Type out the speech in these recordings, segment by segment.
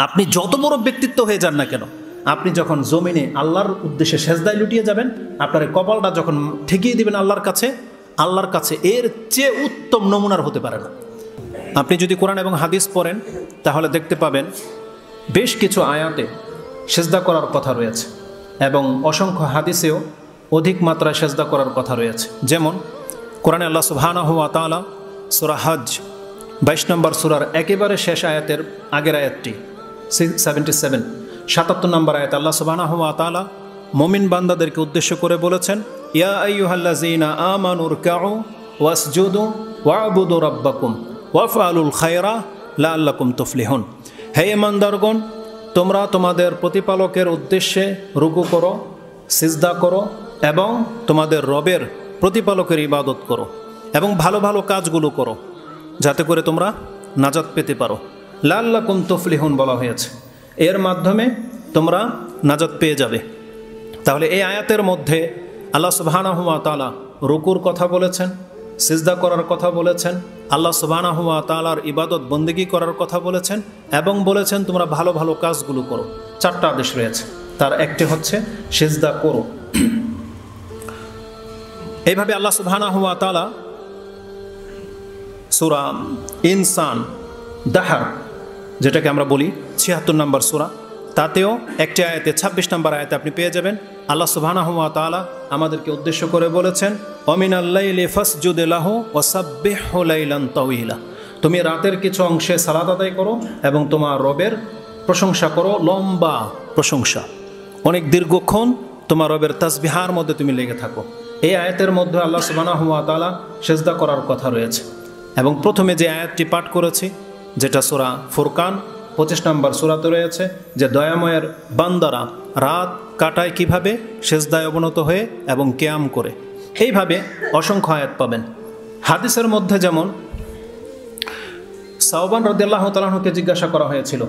আপনি যত বড় ব্যক্তিত্ব হয়ে যান না কেন, আপনি যখন জমিনে আল্লাহর উদ্দেশ্যে সেজদায় লুটিয়ে যাবেন, আপনার এই কপালটা যখন ঠেকিয়ে দিবেন আল্লাহর কাছে এর চেয়ে উত্তম নমুনার হতে পারে না। আপনি যদি কোরআন এবং হাদিস পড়েন তাহলে দেখতে পাবেন বেশ কিছু আয়াতে সেজদা করার কথা রয়েছে এবং অসংখ্য হাদিসেও অধিক মাত্রায় সেজদা করার কথা রয়েছে। যেমন কোরআনে আল্লাহ সুবহানাহু ওয়া তাআলা সূরা হজ 22 নম্বর সূরার একেবারে শেষ আয়াতের আগের আয়াতটি 77 নম্বর আয়াত আল্লাহ সুবহানাহু ওয়া তাআলা মুমিন বান্দাদেরকে উদ্দেশ্য করে বলেছেন, ইয়া আইয়ুহাল্লাযীনা আমানু রুকউ ওয়াসজুদু ওয়া'বুদু রাব্বাকুম ওয়াফআলুল খায়রা লাআল্লাকুম তুফলিহুন। হে ঈমানদারগণ, তোমরা তোমাদের প্রতিপালকের উদ্দেশ্যে রুকু করো, সিজদা করো এবং তোমাদের রবের প্রতিপালকের ইবাদত করো এবং ভালো ভালো কাজগুলো করো যাতে করে তোমরা নাজাত পেতে পারো। লাআল্লাকুম তুফলিহুন বলা হয়েছে, এর মাধ্যমে তোমরা নাজাত পেয়ে যাবে। তাহলে এই আয়াতের মধ্যে আল্লাহ সুবহানাহু ওয়া তাআলা রুকুর কথা বলেছেন, সিজদা করার কথা বলেছেন, আল্লাহ সুবহানাহু ওয়া তাআলার ইবাদত বন্দেগী করার কথা বলেছেন এবং বলেছেন তোমরা ভালো ভালো কাজগুলো করো। 4টা আদেশ রয়েছে, তার একটি হচ্ছে সিজদা করো। এইভাবে আল্লাহ সুবহানাহু ওয়া তাআলা সূরা ইনসান দাহার, যেটাকে আমরা বলি 76 নম্বর সূরা, তাতেও একটি আয়াতে 26 নম্বর আয়াতে আপনি পেয়ে যাবেন আল্লাহ সুবহানাহু ওয়া তাআলা আমাদেরকে উদ্দেশ্য করে বলেছেন, ওয়ামিনাল লাইলি ফাসজুদ লাহু ওয়াসাব্বিহু লাইলান তাওয়িলা। তুমি রাতের কিছু অংশে সালাত আদায় করো এবং তোমার রবের প্রশংসা করো, লম্বা প্রশংসা, অনেক দীর্ঘক্ষণ তোমার রবের তাসবিহার মধ্যে তুমি লেগে থাকো। এই আয়াতের মধ্যে আল্লাহ সুবহানাহু ওয়া তাআলা সিজদা করার কথা রয়েছে এবং প্রথমে যে আয়াতটি পাঠ করেছি যেটা সূরা ফুরকান 25 নম্বর সূরাতে রয়েছে, যে দয়াময়ের বান্দারা রাত কাটায় কিভাবে সেজদায় অবনত হয়ে এবং কিয়াম করে। এইভাবে অসংখ্য আয়াত পাবেন। হাদিসের মধ্যে যেমন সাওবান রাদিয়াল্লাহু তাআলা আনহুকে জিজ্ঞাসা করা হয়েছিল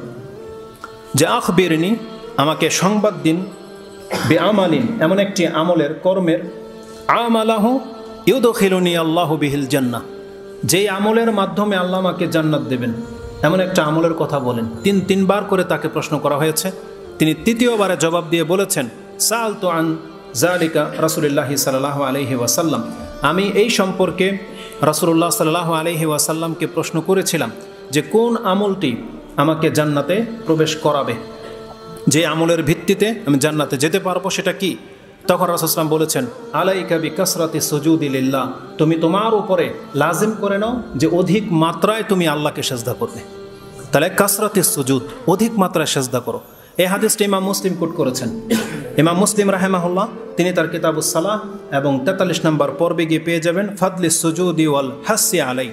যে আখবিরনি, আমাকে সংবাদ দিন, বিআমালিন, এমন একটি আমলের কর্মের, আমালাহু ইউদখিলুনি আল্লাহু বিহিল জান্নাহ, যেই আমলের মাধ্যমে আল্লাহ আমাকে জান্নাত দেবেন, এমন একটা আমলের কথা বলেন। তিনবার করে তাকে প্রশ্ন করা হয়েছে। তিনি তৃতীয়বারে জবাব দিয়ে বলেছেন, সাআলতু আন যালিকা রাসূলুল্লাহি সাল্লাল্লাহু আলাইহি ওয়াসাল্লাম, আমি এই সম্পর্কে রাসূলুল্লাহ সাল্লাল্লাহু আলাইহি ওয়াসাল্লামকে প্রশ্ন করেছিলাম যে কোন আমলটি আমাকে জান্নাতে প্রবেশ করাবে, যে আমলের ভিত্তিতে আমি জান্নাতে যেতে পারবো সেটা কি? তখন রাসূল সাল্লাল্লাহু আলাইহি ওয়াসাল্লাম বলেছেন, আলাইকা বিকাসরাতি সুজুদি লিল্লাহ, তুমি তোমার উপরে লাজিম করে নাও যে অধিক মাত্রায় তুমি আল্লাহকে সেজদা করবে। তাহলে কাসরাতি সুজুদ, অধিক মাত্রায় সেজদা করো। এই হাদিসটি ইমাম মুসলিম কোট করেছেন। ইমাম মুসলিম রাহিমাহুল্লাহ তিনি তার কিতাবুস সালাহ এবং 43 নম্বর পর্বে গিয়ে পেয়ে যাবেন ফাদলিস সুজুদি ওয়াল হাসি আলাই,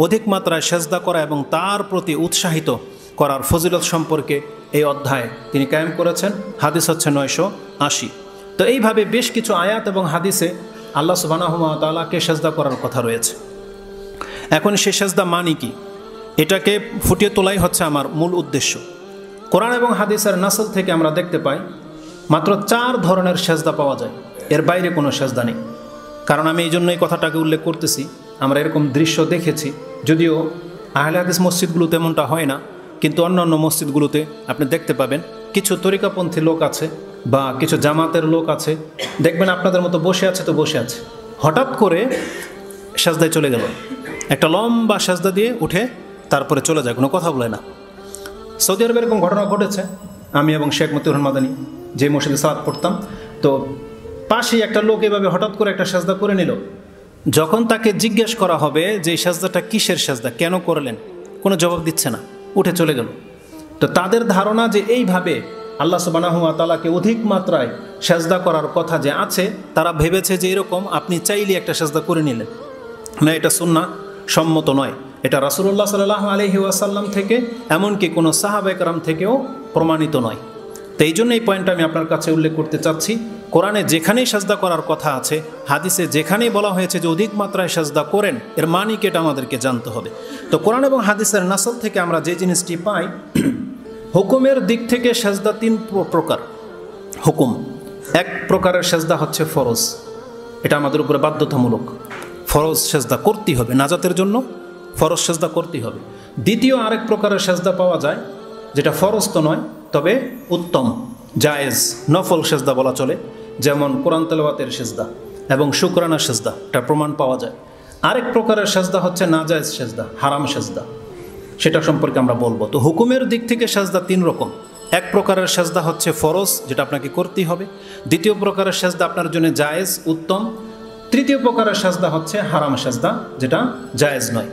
অধিক মাত্রায় সেজদা করা এবং তার প্রতি উৎসাহিত করার ফজিলত সম্পর্কে এই অধ্যায় তিনি কায়েম করেছেন। হাদিস হচ্ছে 980। তো এইভাবে বেশ কিছু আয়াত এবং হাদিসে আল্লাহ সুবহানাহু ওয়া তাআলাকে সেজদা করার কথা রয়েছে। এখন সেই সেজদা মানে কি, এটাকে ফুটিয়ে তোলাই হচ্ছে আমার মূল উদ্দেশ্য। কোরআন এবং হাদিসের নাসল থেকে আমরা দেখতে পাই মাত্র 4 ধরনের সেজদা পাওয়া যায়, এর বাইরে কোনো সেজদা নেই। কারণ আমি এই জন্যই কথাটাকে উল্লেখ করতেছি, আমরা এরকম দৃশ্য দেখেছি, যদিও আহলে হাদিস মসজিদগুলোতে এমনটা হয় না, কিন্তু অন্যান্য মসজিদগুলোতে আপনি দেখতে পাবেন কিছু তরিকাপন্থী লোক আছে বা কিছু জামাতের লোক আছে, দেখবেন আপনাদের মতো বসে আছে, তো বসে আছে, হঠাৎ করে সেজদায় চলে গেল, একটা লম্বা সেজদা দিয়ে উঠে তারপরে চলে যায়, কোনো কথা বলে না। সৌদি আরবে এরকম ঘটনা ঘটেছে। আমি এবং শেখ মতিউর রহমান মাদানী যে মসজিদে সালাত পড়তাম, তো পাশেই একটা লোক এভাবে হঠাৎ করে একটা সেজদা করে নিল। যখন তাকে জিজ্ঞেস করা হবে যে এই সেজদাটা কিসের সেজদা, কেন করলেন, কোনো জবাব দিচ্ছে না, উঠে চলে গেল। তো তাদের ধারণা যে এইভাবে আল্লাহ সুবহানাহু ওয়া তাআলাকে অধিক মাত্রায় সেজদা করার কথা যে আছে, তারা ভেবেছে যে এরকম আপনি চাইলে একটা সেজদা করে নিলেন। না, এটা সুন্নাহ সম্মত নয়, এটা রাসূলুল্লাহ সাল্লাল্লাহু আলাইহি ওয়াসাল্লাম থেকে এমনকি কোনো সাহাবায়ে কেরাম থেকেও প্রমাণিত নয়। তো এই জন্য এই পয়েন্টটা আমি আপনার কাছে উল্লেখ করতে চাচ্ছি, কোরআনে যেখানেই সেজদা করার কথা আছে, হাদিসে যেখানেই বলা হয়েছে যে অধিক মাত্রায় সেজদা করেন, এর মানে কি এটা আমাদেরকে জানতে হবে। তো কোরআন এবং হাদিসের নাসল থেকে আমরা যে জিনিসটি পাই, হুকুমের দিক থেকে সেজদা 3 প্রকার। হুকুম, এক প্রকারের সেজদা হচ্ছে ফরজ, এটা আমাদের উপরে বাধ্যতামূলক, ফরজ সেজদা করতেই হবে, নাজাতের জন্য ফরজ সেজদা করতেই হবে। দ্বিতীয় আরেক প্রকারের সেজদা পাওয়া যায় যেটা ফরজ তো নয় তবে উত্তম, জায়েজ, নফল সেজদা বলা চলে, যেমন কোরআন তেলাওয়াতের সেজদা এবং শুকরানা সেজদা, এটা প্রমাণ পাওয়া যায়। আরেক প্রকারের সেজদা হচ্ছে নাজায়েজ সেজদা, হারাম সেজদা, সেটা সম্পর্কে আমরা বলবো। তো হুকুমের দিক থেকে সেজদা 3 রকম। এক প্রকারের সেজদা হচ্ছে ফরজ, যেটা আপনাকে করতেই হবে। দ্বিতীয় প্রকারের সেজদা আপনার জন্য জায়েজ, উত্তম। তৃতীয় প্রকারের সেজদা হচ্ছে হারাম সেজদা, যেটা জায়েজ নয়।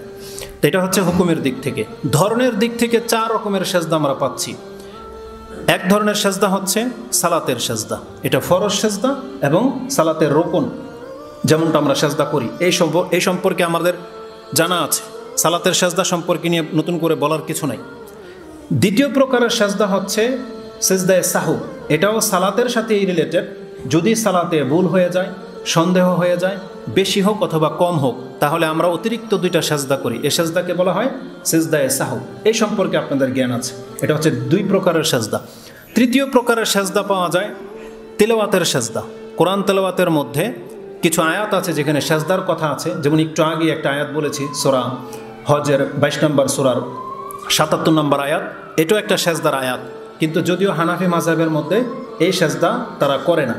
তো এটা হচ্ছে হুকুমের দিক থেকে। ধরনের দিক থেকে 4 রকমের সেজদা আমরা পাচ্ছি। এক ধরনের সেজদা হচ্ছে সালাতের সেজদা, এটা ফরজ সেজদা এবং সালাতের রোকন, যেমনটা আমরা সেজদা করি এই সম্পর্কে আমাদের জানা আছে। সালাতের সেজদা সম্পর্কে নিয়ে নতুন করে বলার কিছু নাই। দ্বিতীয় প্রকারের সেজদা হচ্ছে সেজদায়ে সাহু, এটাও সালাতের সাথেই রিলেটেড। যদি সালাতে ভুল হয়ে যায়, সন্দেহ হয়ে যায়, বেশি হোক অথবা কম হোক, তাহলে আমরা অতিরিক্ত 2টা সেজদা করি, এই সেজদাকে বলা হয় সেজদায়ে সাহু। এই সম্পর্কে আপনাদের জ্ঞান আছে। এটা হচ্ছে 2 প্রকারের সেজদা। তৃতীয় প্রকারের সেজদা পাওয়া যায় তিলাওয়াতের সেজদা। কোরআন তেলাওয়াতের মধ্যে কিছু আয়াত আছে যেখানে সেজদার কথা আছে, যেমন একটু আগে একটা আয়াত বলেছি, সূরা হজের 22 নম্বর সূরার 77 নম্বর আয়াত, এটাও একটা সেজদার আয়াত। কিন্তু যদিও হানাফি মাযহাবের মধ্যে এই সেজদা তারা করে না।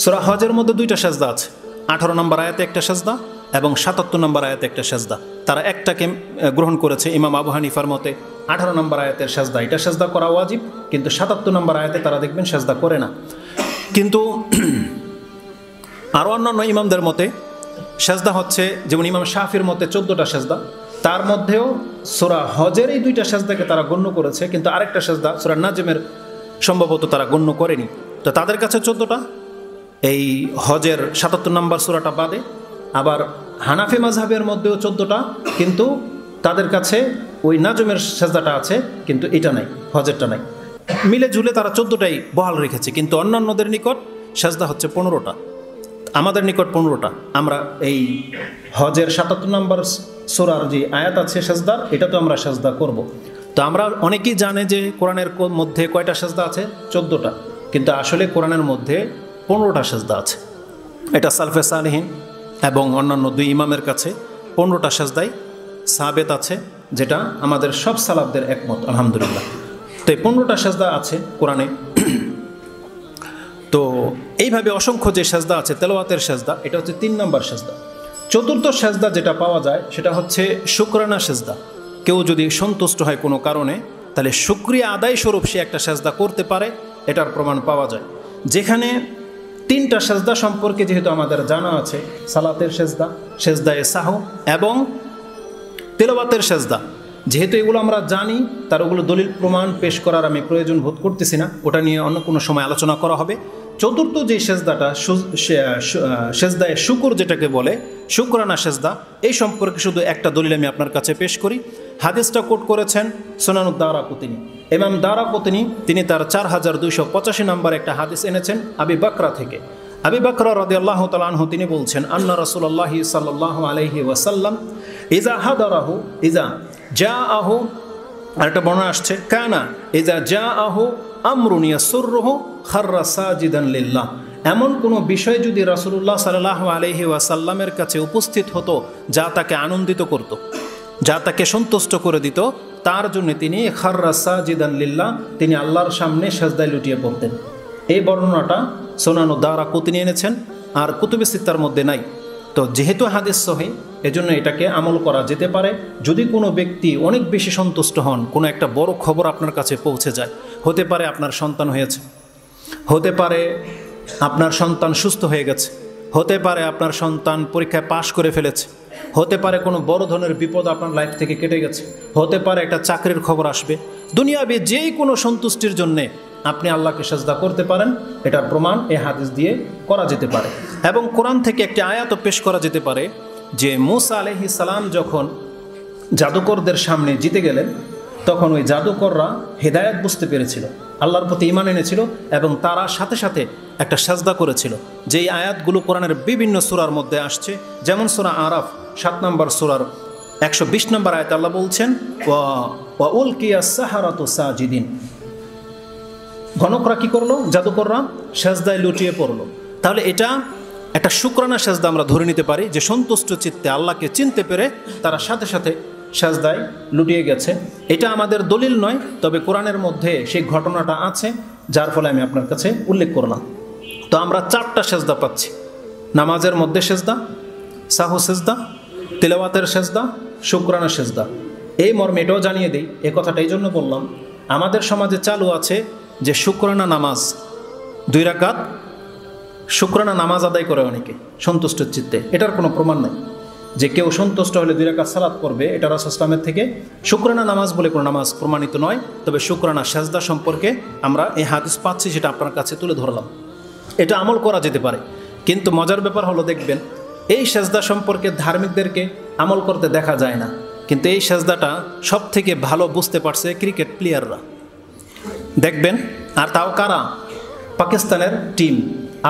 সূরা হজের মধ্যে 2টা সেজদা আছে, 18 নম্বর আয়াতে একটা সেজদা এবং 77 নম্বর আয়াতে একটা সেজদা। তারা একটাকে গ্রহণ করেছে ইমাম আবু হানিফার মতে 18 নম্বর আয়াতের সেজদা, এটা সেজদা করা ওয়াজিব, কিন্তু 77 নম্বর আয়াতে তারা দেখবেন সেজদা করে না। কিন্তু আরও অন্যান্য ইমামদের মতে সেজদা হচ্ছে, যেমন ইমাম শাফির মতে 14টা সেজদা, তার মধ্যেও সূরা হজের এই 2টা সেজদাকে তারা গণ্য করেছে, কিন্তু আরেকটা সেজদা সূরা নাজমের সম্ভবত তারা গণ্য করেনি। তো তাদের কাছে 14টা, এই হজের 77 নম্বর সূরাটা বাদে। আবার হানাফি মাযহাবের মধ্যেও 14টা, কিন্তু তাদের কাছে ওই নাজমের সেজদাটা আছে, কিন্তু এটা নাই, হজেরটা নাই। মিলে ঝুলে তারা 14টাই বহাল রেখেছে, কিন্তু অন্যান্যদের নিকট সেজদা হচ্ছে 15টা, আমাদের নিকট 15টা। আমরা এই হজের 77 নম্বর সূরার যে আয়াত আছে সেজদার, এটা তো আমরা সেজদা করব। তো আমরা অনেকেই জানে যে কোরআনের মধ্যে কয়টা সেজদা আছে, 14টা, কিন্তু আসলে কোরআনের মধ্যে 15টা সেজদা আছে। এটা সালফে সালেহিন এবং অন্যান্য 2 ইমামের কাছে 15টা সেজদাই সাবেত আছে, যেটা আমাদের সব সালাফদের একমত, আলহামদুলিল্লাহ। তো এই 15টা সেজদা আছে কোরআনে। তো এইভাবে অসংখ্য যে সেজদা আছে, তেলাওয়াতের সেজদা, এটা হচ্ছে 3 নম্বর সেজদা। চতুর্থ সেজদা যেটা পাওয়া যায় সেটা হচ্ছে শুকরানা সেজদা। কেউ যদি সন্তুষ্ট হয় কোনো কারণে, তাহলে শুকরিয়া আদায় স্বরূপ সে একটা সেজদা করতে পারে, এটার প্রমাণ পাওয়া যায়। যেখানে 3টা সেজদা সম্পর্কে যেহেতু আমাদের জানা আছে, সালাতের সেজদা, সেজদায়ে সাহু এবং তেলাওয়াতের সেজদা, যেহেতু এগুলো আমরা জানি, তার ওগুলো দলিল প্রমাণ পেশ করার আমি প্রয়োজন বোধ করতেছি না, ওটা নিয়ে অন্য কোনো সময় আলোচনা করা হবে। চতুর্থ যে সেজদাটা, সেজদায়ে শুকর যেটাকে বলে, শুকরানা সেজদা, এই সম্পর্কে শুধু একটা দলিল আমি আপনার কাছে পেশ করি। হাদিসটা কোট করেছেন সুনানুদ দারাকুতিনি। ইমাম দারাকুতিনি তিনি তার 4285 নম্বর একটা হাদিস এনেছেন আবি বকরা থেকে। আবি বকরা রাদিয়াল্লাহু তাআলা আনহু তিনি বলছেন, আন্না রাসূলুল্লাহ সাল্লাল্লাহু আলাইহি ওয়াসাল্লাম ইজা হাদারাহু ইজা জাআহু, আরেকটা বর্ণনা আসছে, কানা ইজা জাআহু আমরুন ইয়াসুররুহু খাররা সাজিদান লিল্লাহ। এমন কোনো বিষয় যদি রাসূলুল্লাহ সাল্লাল্লাহু আলাইহি ওয়াসাল্লামের কাছে উপস্থিত হতো যা তাকে আনন্দিত করত, যা তাকে সন্তুষ্ট করে দিত, তার জন্য তিনি খাররা সাজিদান লিল্লাহ, তিনি আল্লাহর সামনে সাজদায় লুটিয়ে পড়তেন। এই বর্ণনাটা সুনানুদ দারাকুতিনি এনেছেন, আর কুতুবে সিত্তার মধ্যে নাই। তো যেহেতু হাদিস সহিহ, এজন্য এটাকে আমল করা যেতে পারে। যদি কোনো ব্যক্তি অনেক বেশি সন্তুষ্ট হন, কোনো একটা বড় খবর আপনার কাছে পৌঁছে যায়, হতে পারে আপনার সন্তান হয়েছে, হতে পারে আপনার সন্তান সুস্থ হয়ে গেছে, হতে পারে আপনার সন্তান পরীক্ষায় পাশ করে ফেলেছে, হতে পারে কোনো বড় ধরনের বিপদ আপনার লাইফ থেকে কেটে গেছে, হতে পারে একটা চাকরির খবর আসবে, দুনিয়াবি যে কোনো সন্তুষ্টির জন্যে আপনি আল্লাহকে সাজদা করতে পারেন। এটার প্রমাণ এই হাদিস দিয়ে করা যেতে পারে। এবং কোরআন থেকে একটি আয়াতও পেশ করা যেতে পারে যে মূসা আলাইহিস সালাম যখন জাদুকরদের সামনে জিতে গেলেন, তখন ওই জাদুকররা হেদায়েত বুঝতে পেরেছিল, আল্লাহর প্রতি ঈমান এনেছিল, এবং তারা সাথে সাথে একটা সাজদা করেছিল। যেই আয়াতগুলো কোরআনের বিভিন্ন সূরার মধ্যে আসছে, যেমন সূরা আরাফ 7 নম্বর সূরার 120 নম্বর আয়াতে আল্লাহ বলছেন, ওয়া উলকিয়াস সাহারাতু সাজিদিন। গণকরা কি করলো? জাদুকররা সেজদায় লুটিয়ে পড়লো। তাহলে এটা একটা শুকরানা সেজদা আমরা ধরে নিতে পারি, যে সন্তুষ্ট চিত্তে আল্লাহকে চিনতে পেরে তারা সাথে সাথে সাজদায় লুটিয়ে গেছে। এটা আমাদের দলিল নয়, তবে কোরআনের মধ্যে সেই ঘটনাটা আছে, যার ফলে আমি আপনার কাছে উল্লেখ করলাম। তো আমরা 4টা সেজদা পাচ্ছি, নামাজের মধ্যে সেজদা, সাহু সেজদা, তিলাওয়াতের সেজদা, শুকরানা সেজদা। এই মর্মে এটাও জানিয়ে দিই, এ কথাটা এই জন্য বললাম, আমাদের সমাজে চালু আছে যে শুকরানা নামাজ 2 রাকাত শুকরানা নামাজ আদায় করে অনেকে সন্তুষ্ট চিত্তে। এটার কোনো প্রমাণ নেই যে কেউ সন্তুষ্ট হলে 2 রাকাত সালাত করবে, এটা রাসূল ইসলামের থেকে শুকরানা নামাজ বলে কোনো নামাজ প্রমাণিত নয়। তবে শুকরানা সেজদা সম্পর্কে আমরা এই হাদিস পাচ্ছি, সেটা আপনার কাছে তুলে ধরলাম। এটা আমল করা যেতে পারে, কিন্তু মজার ব্যাপার হলো দেখবেন এই সেজদা সম্পর্কে ধার্মিকদেরকে আমল করতে দেখা যায় না, কিন্তু এই সেজদাটা সব থেকে ভালো বুঝতে পারছে ক্রিকেট প্লেয়াররা, দেখবেন। আর তাও কারা? পাকিস্তানের টিম,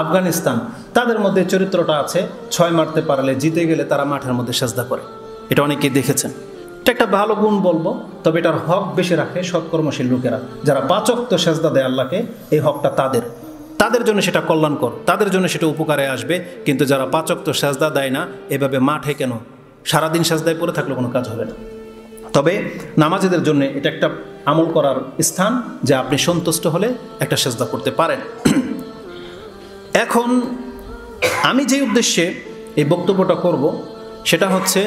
আফগানিস্তান, তাদের মধ্যে চরিত্রটা আছে, 6 মারতে পারলে জিতে গেলে তারা মাঠের মধ্যে সেজদা করে। এটা অনেকেই দেখেছেন। এটা একটা ভালো গুণ বলবো, তবে এটার হক বেশি রাখে সৎকর্মশীল লোকেরা, যারা 5 ওয়াক্ত সেজদা দেয় আল্লাহকে, এই হকটা তাদের জন্য সেটা কল্যাণকর, তাদের জন্য সেটা উপকারে আসবে। কিন্তু যারা 5 ওয়াক্ত সেজদা দেয় না, এভাবে মাঠে কেন সারাদিন সেজদায় পড়ে থাকলে কোনো কাজ হবে না। তবে নামাজীদের জন্য এটা একটা আমল করার স্থান, যে আপনি সন্তুষ্ট হলে একটা সেজদা করতে পারেন। এখন আমি যে উদ্দেশ্যে এই বক্তব্যটা করব, সেটা হচ্ছে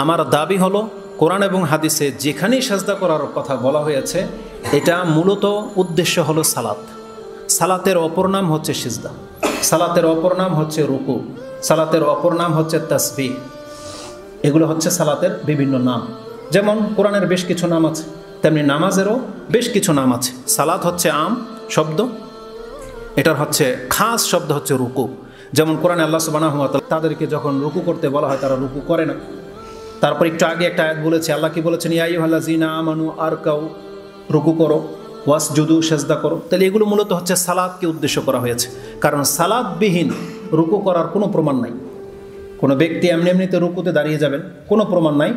আমার দাবি হলো কোরআন এবং হাদিসে যেখানেই সেজদা করার কথা বলা হয়েছে, এটা মূলত উদ্দেশ্য হলো সালাত। সালাতের অপর নাম হচ্ছে সিজদা, সালাতের অপর নাম হচ্ছে রুকু, সালাতের অপর নাম হচ্ছে তাসবিহ। এগুলো হচ্ছে সালাতের বিভিন্ন নাম। যেমন কোরআনের বেশ কিছু নাম আছে, তেমনি নামাজেরও বেশ কিছু নাম আছে। সালাত হচ্ছে আম শব্দ, এটার হচ্ছে খাস শব্দ হচ্ছে রুকু। যেমন কোরআনে আল্লাহ সুবহানাহু ওয়া তাআলা তাদেরকে যখন রুকু করতে বলা হয়, তারা রুকু করে না। তারপর একটু আগে একটা আয়াত বলেছে, আল্লাহ কি বলেছেন? ইয়া আইয়ুহাল্লাযীনা আমানু আরকাউ, রুকু করো, ওয়াসজুদু, সেজদা করো। তাহলে এগুলো মূলত হচ্ছে সালাতকে উদ্দেশ্য করা হয়েছে, কারণ সালাতবিহীন রুকু করার কোনো প্রমাণ নাই। কোনো ব্যক্তি এমনিতে রুকুতে দাঁড়িয়ে যাবেন, কোনো প্রমাণ নাই।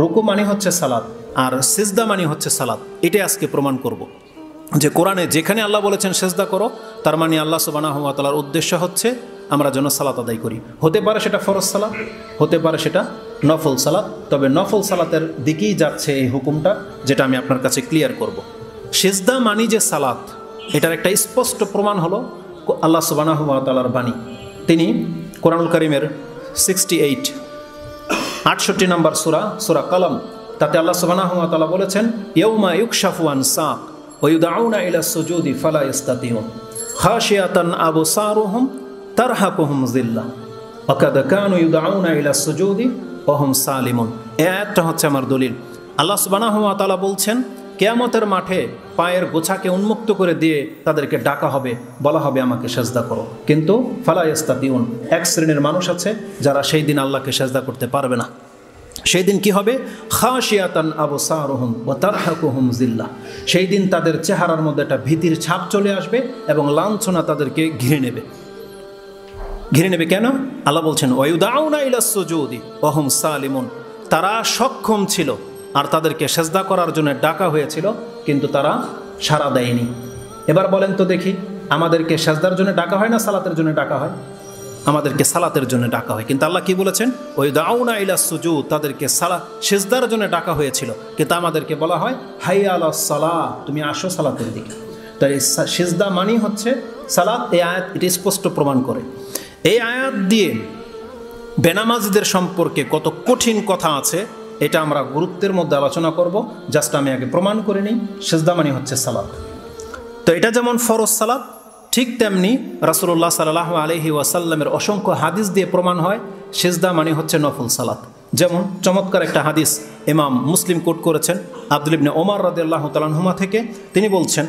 রুকু মানে হচ্ছে সালাত, আর সিজদা মানে হচ্ছে সালাত। এটাই আজকে প্রমাণ করব যে কোরআনে যেখানে আল্লাহ বলেছেন সেজদা করো, তার মানে আল্লাহ সুবহানাহু ওয়া তাআলার উদ্দেশ্য হচ্ছে আমরা যেন সালাত আদায় করি। হতে পারে সেটা ফরজ সালাত, হতে পারে সেটা নফল সালাত, তবে নফল সালাতের দিকেই যাচ্ছে এই হুকুমটা, যেটা আমি আপনার কাছে ক্লিয়ার করব। সিজদা মানি যে সালাত, এটার একটা স্পষ্ট প্রমাণ হলো আল্লাহ সুবহানাহু ওয়া তাআলার বাণী। তিনি কোরআনুল কারীমের 68 নম্বর সূরা কালাম, তাতে আল্লাহ সুবহানাহু ওয়া তাআলা বলেছেন, ইয়াউমা ইউকশাফু আন সাক ওয়া ইউদআউনা ইলা সুজুদি ফালা ইস্তাতিউন খাশিয়াতান আবসারুহুম তারহাকুহুম যিল্লাহ ওয়া কাদ কানু ইউদআউনা ইলা সুজুদি ওয়া হুম সালিমুন। এই আয়াতটা হচ্ছে আমার দলিল। আল্লাহ সুবহানাহু ওয়া তাআলা বলছেন, কিয়ামতের মাঠে পায়ের গোছাকে উন্মুক্ত করে দিয়ে তাদেরকে ডাকা হবে, বলা হবে আমাকে সেজদা করো, কিন্তু ফালা ইস্তাতিউন, এক শ্রেণীর মানুষ আছে যারা সেই দিন আল্লাহকে সেজদা করতে পারবে না। সেই দিন কি হবে? খাশিয়াতান আবসারুহুম ওয়া তারহাকুহুম যিল্লাহ, সেই দিন তাদের চেহারার মধ্যে একটা ভীতির ছাপ চলে আসবে এবং লাঞ্ছনা তাদেরকে ঘিরে নেবে। কেন? আল্লাহ বলছেন, ওয়া ইউদআউনা ইলা সুজুদি ওয়া হুম সালিমুন, তারা সক্ষম ছিল আর তাদেরকে সেজদা করার জন্য ডাকা হয়েছিল, কিন্তু তারা সাড়া দেয়নি। এবার বলেন তো দেখি, আমাদেরকে সেজদার জন্য ডাকা হয় না সালাতের জন্য ডাকা হয়? আমাদেরকে সালাতের জন্য ডাকা হয়, কিন্তু আল্লাহ কি বলেছেন? ওই দাউনা ইলা সুজুদ, তাদেরকে সিজদার জন্য ডাকা হয়েছিল, কিন্তু আমাদেরকে বলা হয় হাইয়া আলাস সালাহ, তুমি আসো সালাতের দিকে। তাই সিজদা মানি হচ্ছে সালাত। এই আয়াত এটি স্পষ্ট প্রমাণ করে। এই আয়াত দিয়ে বেনামাজিদের সম্পর্কে কত কঠিন কথা আছে, এটা আমরা গুরুত্বের মধ্যে আলোচনা করব। জাস্ট আমি আগে প্রমাণ করে নিই, সিজদা মানি হচ্ছে সালাত। তো এটা যেমন ফরজ সালাত, ঠিক তেমনি রাসূলুল্লাহ সাল্লাল্লাহু আলাইহি ওয়াসাল্লামের অসংখ্য হাদিস দিয়ে প্রমাণ হয় সিজদা মানে হচ্ছে নফল সালাত। যেমন চমৎকার একটা হাদিস ইমাম মুসলিম কোট করেছেন আব্দুল ইবনে ওমর রাদিয়াল্লাহু তাআলা আনহুমা থেকে। তিনি বলছেন,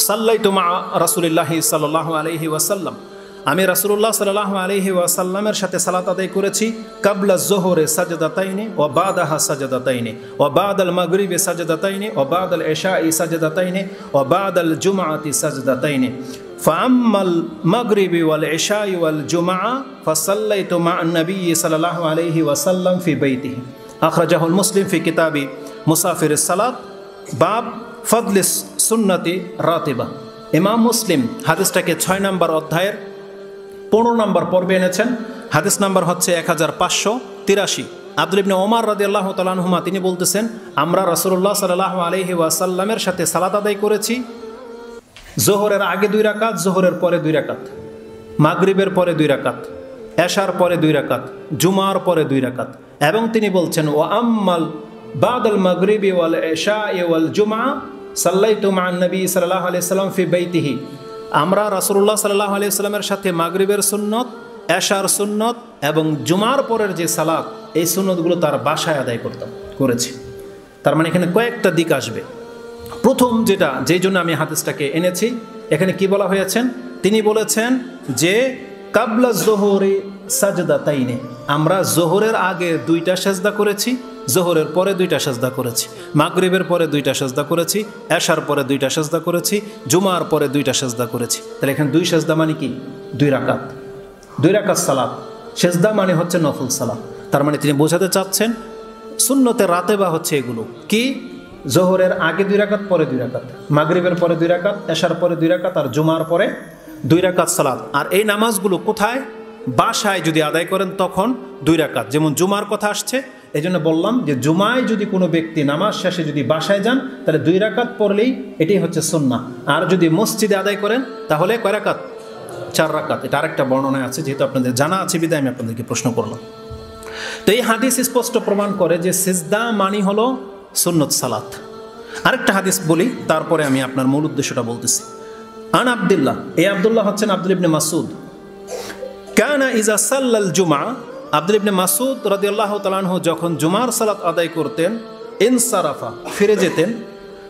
সাল্লাইতু মা রাসূলিল্লাহি সাল্লাল্লাহু আলাইহি ওয়াসাল্লাম, আমি রাসূলুল্লাহ সাল্লাল্লাহু আলাইহি ওয়াসাল্লামের সাথে সালাত আদায় করেছি কাবলা যোহরে সাজদাতাইনি ওয়া বাদাহা সাজদাতাইনি ওয়া বাদাল মাগরিবি সাজদাতাইনি ওয়া বাদাল ইশাই সাজদাতাইনি ওয়া বাদাল জুমআতি সাজদাতাইনি ফাআম্মাল মাগরিবি ওয়াল ইশাই ওয়াল জুমআ ফাসাল্লাইতু মা'আন নাবিয়্যি সাল্লাল্লাহু আলাইহি ওয়াসাল্লাম ফি বাইতিহি আখরাজাহুল মুসলিম ফি কিতাবি মুসাফিরিস সালাত বাব ফাদলিস সুন্নতি রাতিবা। ইমাম মুসলিম হাদিসটাকে 6 নম্বর অধ্যায়ের 15 নম্বর পর্বে এনেছেন। হাদিস নাম্বার হচ্ছে 1583। আব্দুল্লাহ ইবনে ওমর রাদিয়াল্লাহু তাআলা আনহুমা তিনি বলতেছেন, আমরা রাসূলুল্লাহ সাল্লাল্লাহু আলাইহি ওয়াসাল্লামের সাথে সালাত আদায় করেছি জোহরের আগে 2 রাকাত, জোহরের পরে 2 রাকাত, মাগরিবের পরে 2 রাকাত, এশার পরে 2 রাকাত, জুমার পরে 2 রাকাত। এবং তিনি বলছেন, ওয়া আম্মাল বাদাল মাগরিবি ওয়াল ইশাই ওয়াল জুমআ সাল্লাইতু মা'আন নবী সাল্লাল্লাহু আলাইহি ওয়াসাল্লাম ফি বাইতিহি। আমরা রাসূলুল্লাহ সাল্লাল্লাহু আলাইহি ওয়াসাল্লামের সাথে মাগরিবের সুন্নত, এশার সুন্নত এবং জুমার পরের যে সালাত, এই সুন্নতগুলো তার বাসায় আদায় করেছি। তার মানে এখানে কয়েকটা দিক আসবে। প্রথম যেটা, যেই জন্য আমি হাদিসটাকে এনেছি, এখানে কি বলা হয়েছেন, তিনি বলেছেন যে কাবলা জোহরে সাজদাতাইনে, আমরা জোহরের আগে 2টা সেজদা করেছি, জোহরের পরে 2টা সেজদা করেছি, মাগরিবের পরে 2টা সেজদা করেছি, এশার পরে 2টা সেজদা করেছি, জুমার পরে 2টা সেজদা করেছি। তাহলে এখানে 2 সেজদা মানে কি? 2 রাকাত, 2 রাকাত সালাত। সেজদা মানে হচ্ছে নফল সালাত। তার মানে তিনি বোঝাতে চাচ্ছেন সুন্নতে রাতেবা হচ্ছে এগুলো কি, জোহরের আগে 2 রাকাত, পরে 2 রাকাত, মাগরিবের পরে 2 রাকাত, এশার পরে 2 রাকাত আর জুমার পরে 2 রাকাত সালাত। আর এই নামাজগুলো কোথায়? বাসায় যদি আদায় করেন তখন 2 রাকাত। যেমন জুমার কথা আসছে, এই জন্য বললাম যে জুমায় যদি কোনো ব্যক্তি নামাজ শেষে যদি বাসায় যান তাহলে 2 রাকাত পড়লেই এটাই হচ্ছে সুন্নাহ। আর যদি মসজিদে আদায় করেন তাহলে কয় রাকাত? 4 রাকাত। এটা আরেকটা বর্ণনায় আছে, যেহেতু আপনাদের জানা আছে বিধায় আমি আপনাদেরকে প্রশ্ন করলাম। তো এই হাদিস স্পষ্ট প্রমাণ করে যে সিজদা মানি হলো সুন্নত সালাত। আরেকটা হাদিস বলি, তারপরে আমি আপনার মূল উদ্দেশ্যটা বলতেছি। আন আব্দুল্লাহ, এই আব্দুল্লাহ হচ্ছেন আব্দুল্লাহ ইবনে মাসউদ। কানা ইজা সাল্লাল জুমআ, আব্দুল্লাহ ইবনে মাসউদ রাদিয়াল্লাহু তাআলা আনহু যখন জুমার সালাত আদায় করতেন, ইনসারাফা, ফিরে যেতেন,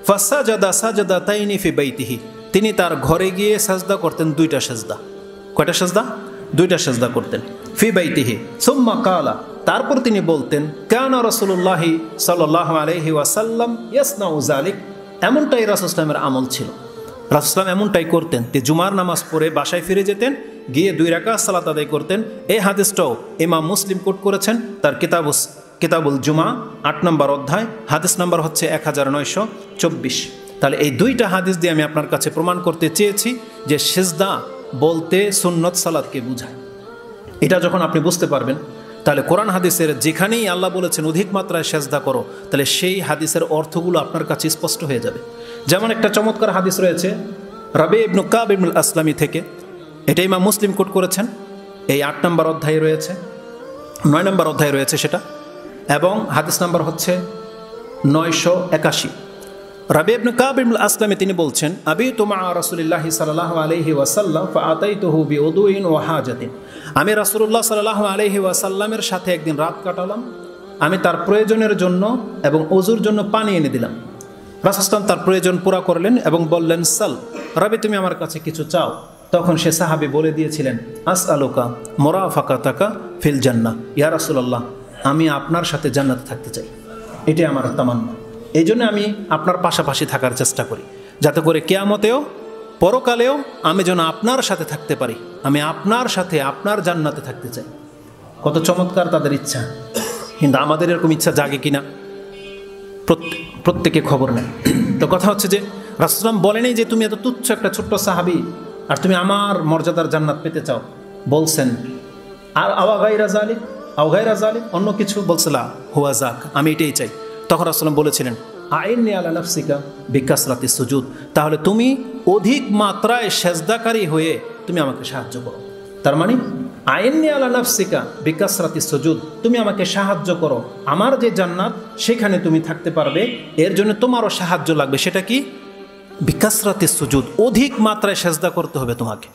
ফাসাজাদা সাজদাতাইনি ফি বাইতিহি, তিনি তার ঘরে গিয়ে সাজদা করতেন 2টা সেজদা। কয়টা সেজদা? 2টা সেজদা করতেন। ফি বাইতিহি সুম্মা কালা, তারপর তিনি বলতেন, কানা রাসূলুল্লাহি সাল্লাল্লাহু আলাইহি ওয়াসাল্লাম ইয়াসনাউ যালিক, এমনটাই রাসূল সাল্লাল্লাহু আলাইহি ওয়াসাল্লামের আমল ছিল। রাসূল সাল্লাল্লাহু আলাইহি ওয়াসাল্লাম এমনটাই করতেন, যে জুমার নামাজ পড়ে বাসায় ফিরে যেতেন, গিয়ে 2 রাকাত সালাত আদায় করতেন। এই হাদিসটাও ইমাম মুসলিম কোট করেছেন তার কিতাবুল জুমা 8 নম্বর অধ্যায়, হাদিস নাম্বার হচ্ছে 1924। তাহলে এই 2টা হাদিস দিয়ে আমি আপনার কাছে প্রমাণ করতে চেয়েছি যে সিজদা বলতে সুন্নত সালাতকে বোঝায়। এটা যখন আপনি বুঝতে পারবেন, তাহলে কোরআন হাদিসের যেখানেই আল্লাহ বলেছেন অধিক মাত্রায় সেজদা করো, তাহলে সেই হাদিসের অর্থগুলো আপনার কাছে স্পষ্ট হয়ে যাবে। যেমন একটা চমৎকার হাদিস রয়েছে রাবি ইবনে কাব ইবনুল আসলামী থেকে, এটা ইমাম মুসলিম কোট করেছেন, এই 8 নম্বর অধ্যায়ে রয়েছে, 9 নম্বর অধ্যায়ে রয়েছে সেটা, এবং হাদিস নাম্বার হচ্ছে 981। রাবি ইবনে কাব ইবনুল আসলামী তিনি বলছেন, আবিতু মা রাসূলিল্লাহি সাল্লাল্লাহু আলাইহি ওয়াসাল্লাম ফাআতাইতুহু বিউদুইন ওয়া হাজাতিন, আমি রাসূলুল্লাহ সাল্লাল্লাহু আলাইহি ওয়াসাল্লামের সাথে একদিন রাত কাটালাম, আমি তার প্রয়োজনের জন্য এবং ওযুর জন্য পানি এনে দিলাম। রাসূল সাল্লাল্লাহু তার প্রয়োজন পুরা করলেন এবং বললেন, সাল রাবি, তুমি আমার কাছে কিছু চাও। তখন সে সাহাবী বলে দিয়েছিলেন, আসআলুকা মুরাফাকাতাকা ফিল জান্নাহ, ইয়া রাসূলুল্লাহ, আমি আপনার সাথে জান্নাতে থাকতে চাই, এটাই আমার তামান্না। এই জন্য আমি আপনার পাশাপাশি থাকার চেষ্টা করি, যাতে করে কিয়ামতেও পরকালেও আমি যেন আপনার সাথে থাকতে পারি, আমি আপনার সাথে আপনার জান্নাতে থাকতে চাই। কত চমৎকার তাদের ইচ্ছা, কিন্তু আমাদের এরকম ইচ্ছা জাগে কিনা প্রত্যেকে খবর নেয়। তো কথা হচ্ছে যে রাসূল সাল্লাল্লাহু বলেনই যে তুমি এত তুচ্ছ একটা ছোট্ট সাহাবী আর তুমি আমার মর্যাদার জান্নাত পেতে চাও। বলছেন আর আওয়া গায়রা জালিক, অন্য কিছু বলছিল, হুয়া যাক, আমি এটাই চাই। তখন রাসূল সাল্লাল্লাহু বলেছিলেন, আইন্নি আলা নাফসিকা বিকাসরাতিস সুজুদ, তাহলে তুমি অধিক মাত্রায় সেজদাকারী হয়ে তুমি আমাকে সাহায্য করো। তার মানে আইন্নি আলা নাফসিকা বিকাসরাতিস সুজুদ, তুমি আমাকে সাহায্য করো, আমার যে জান্নাত সেখানে তুমি থাকতে পারবে, এর জন্য তোমারও সাহায্য লাগবে। সেটা কি? বিকাসরাতিস সুজুদ, অধিক মাত্রায় সেজদা করতে হবে তোমাকে।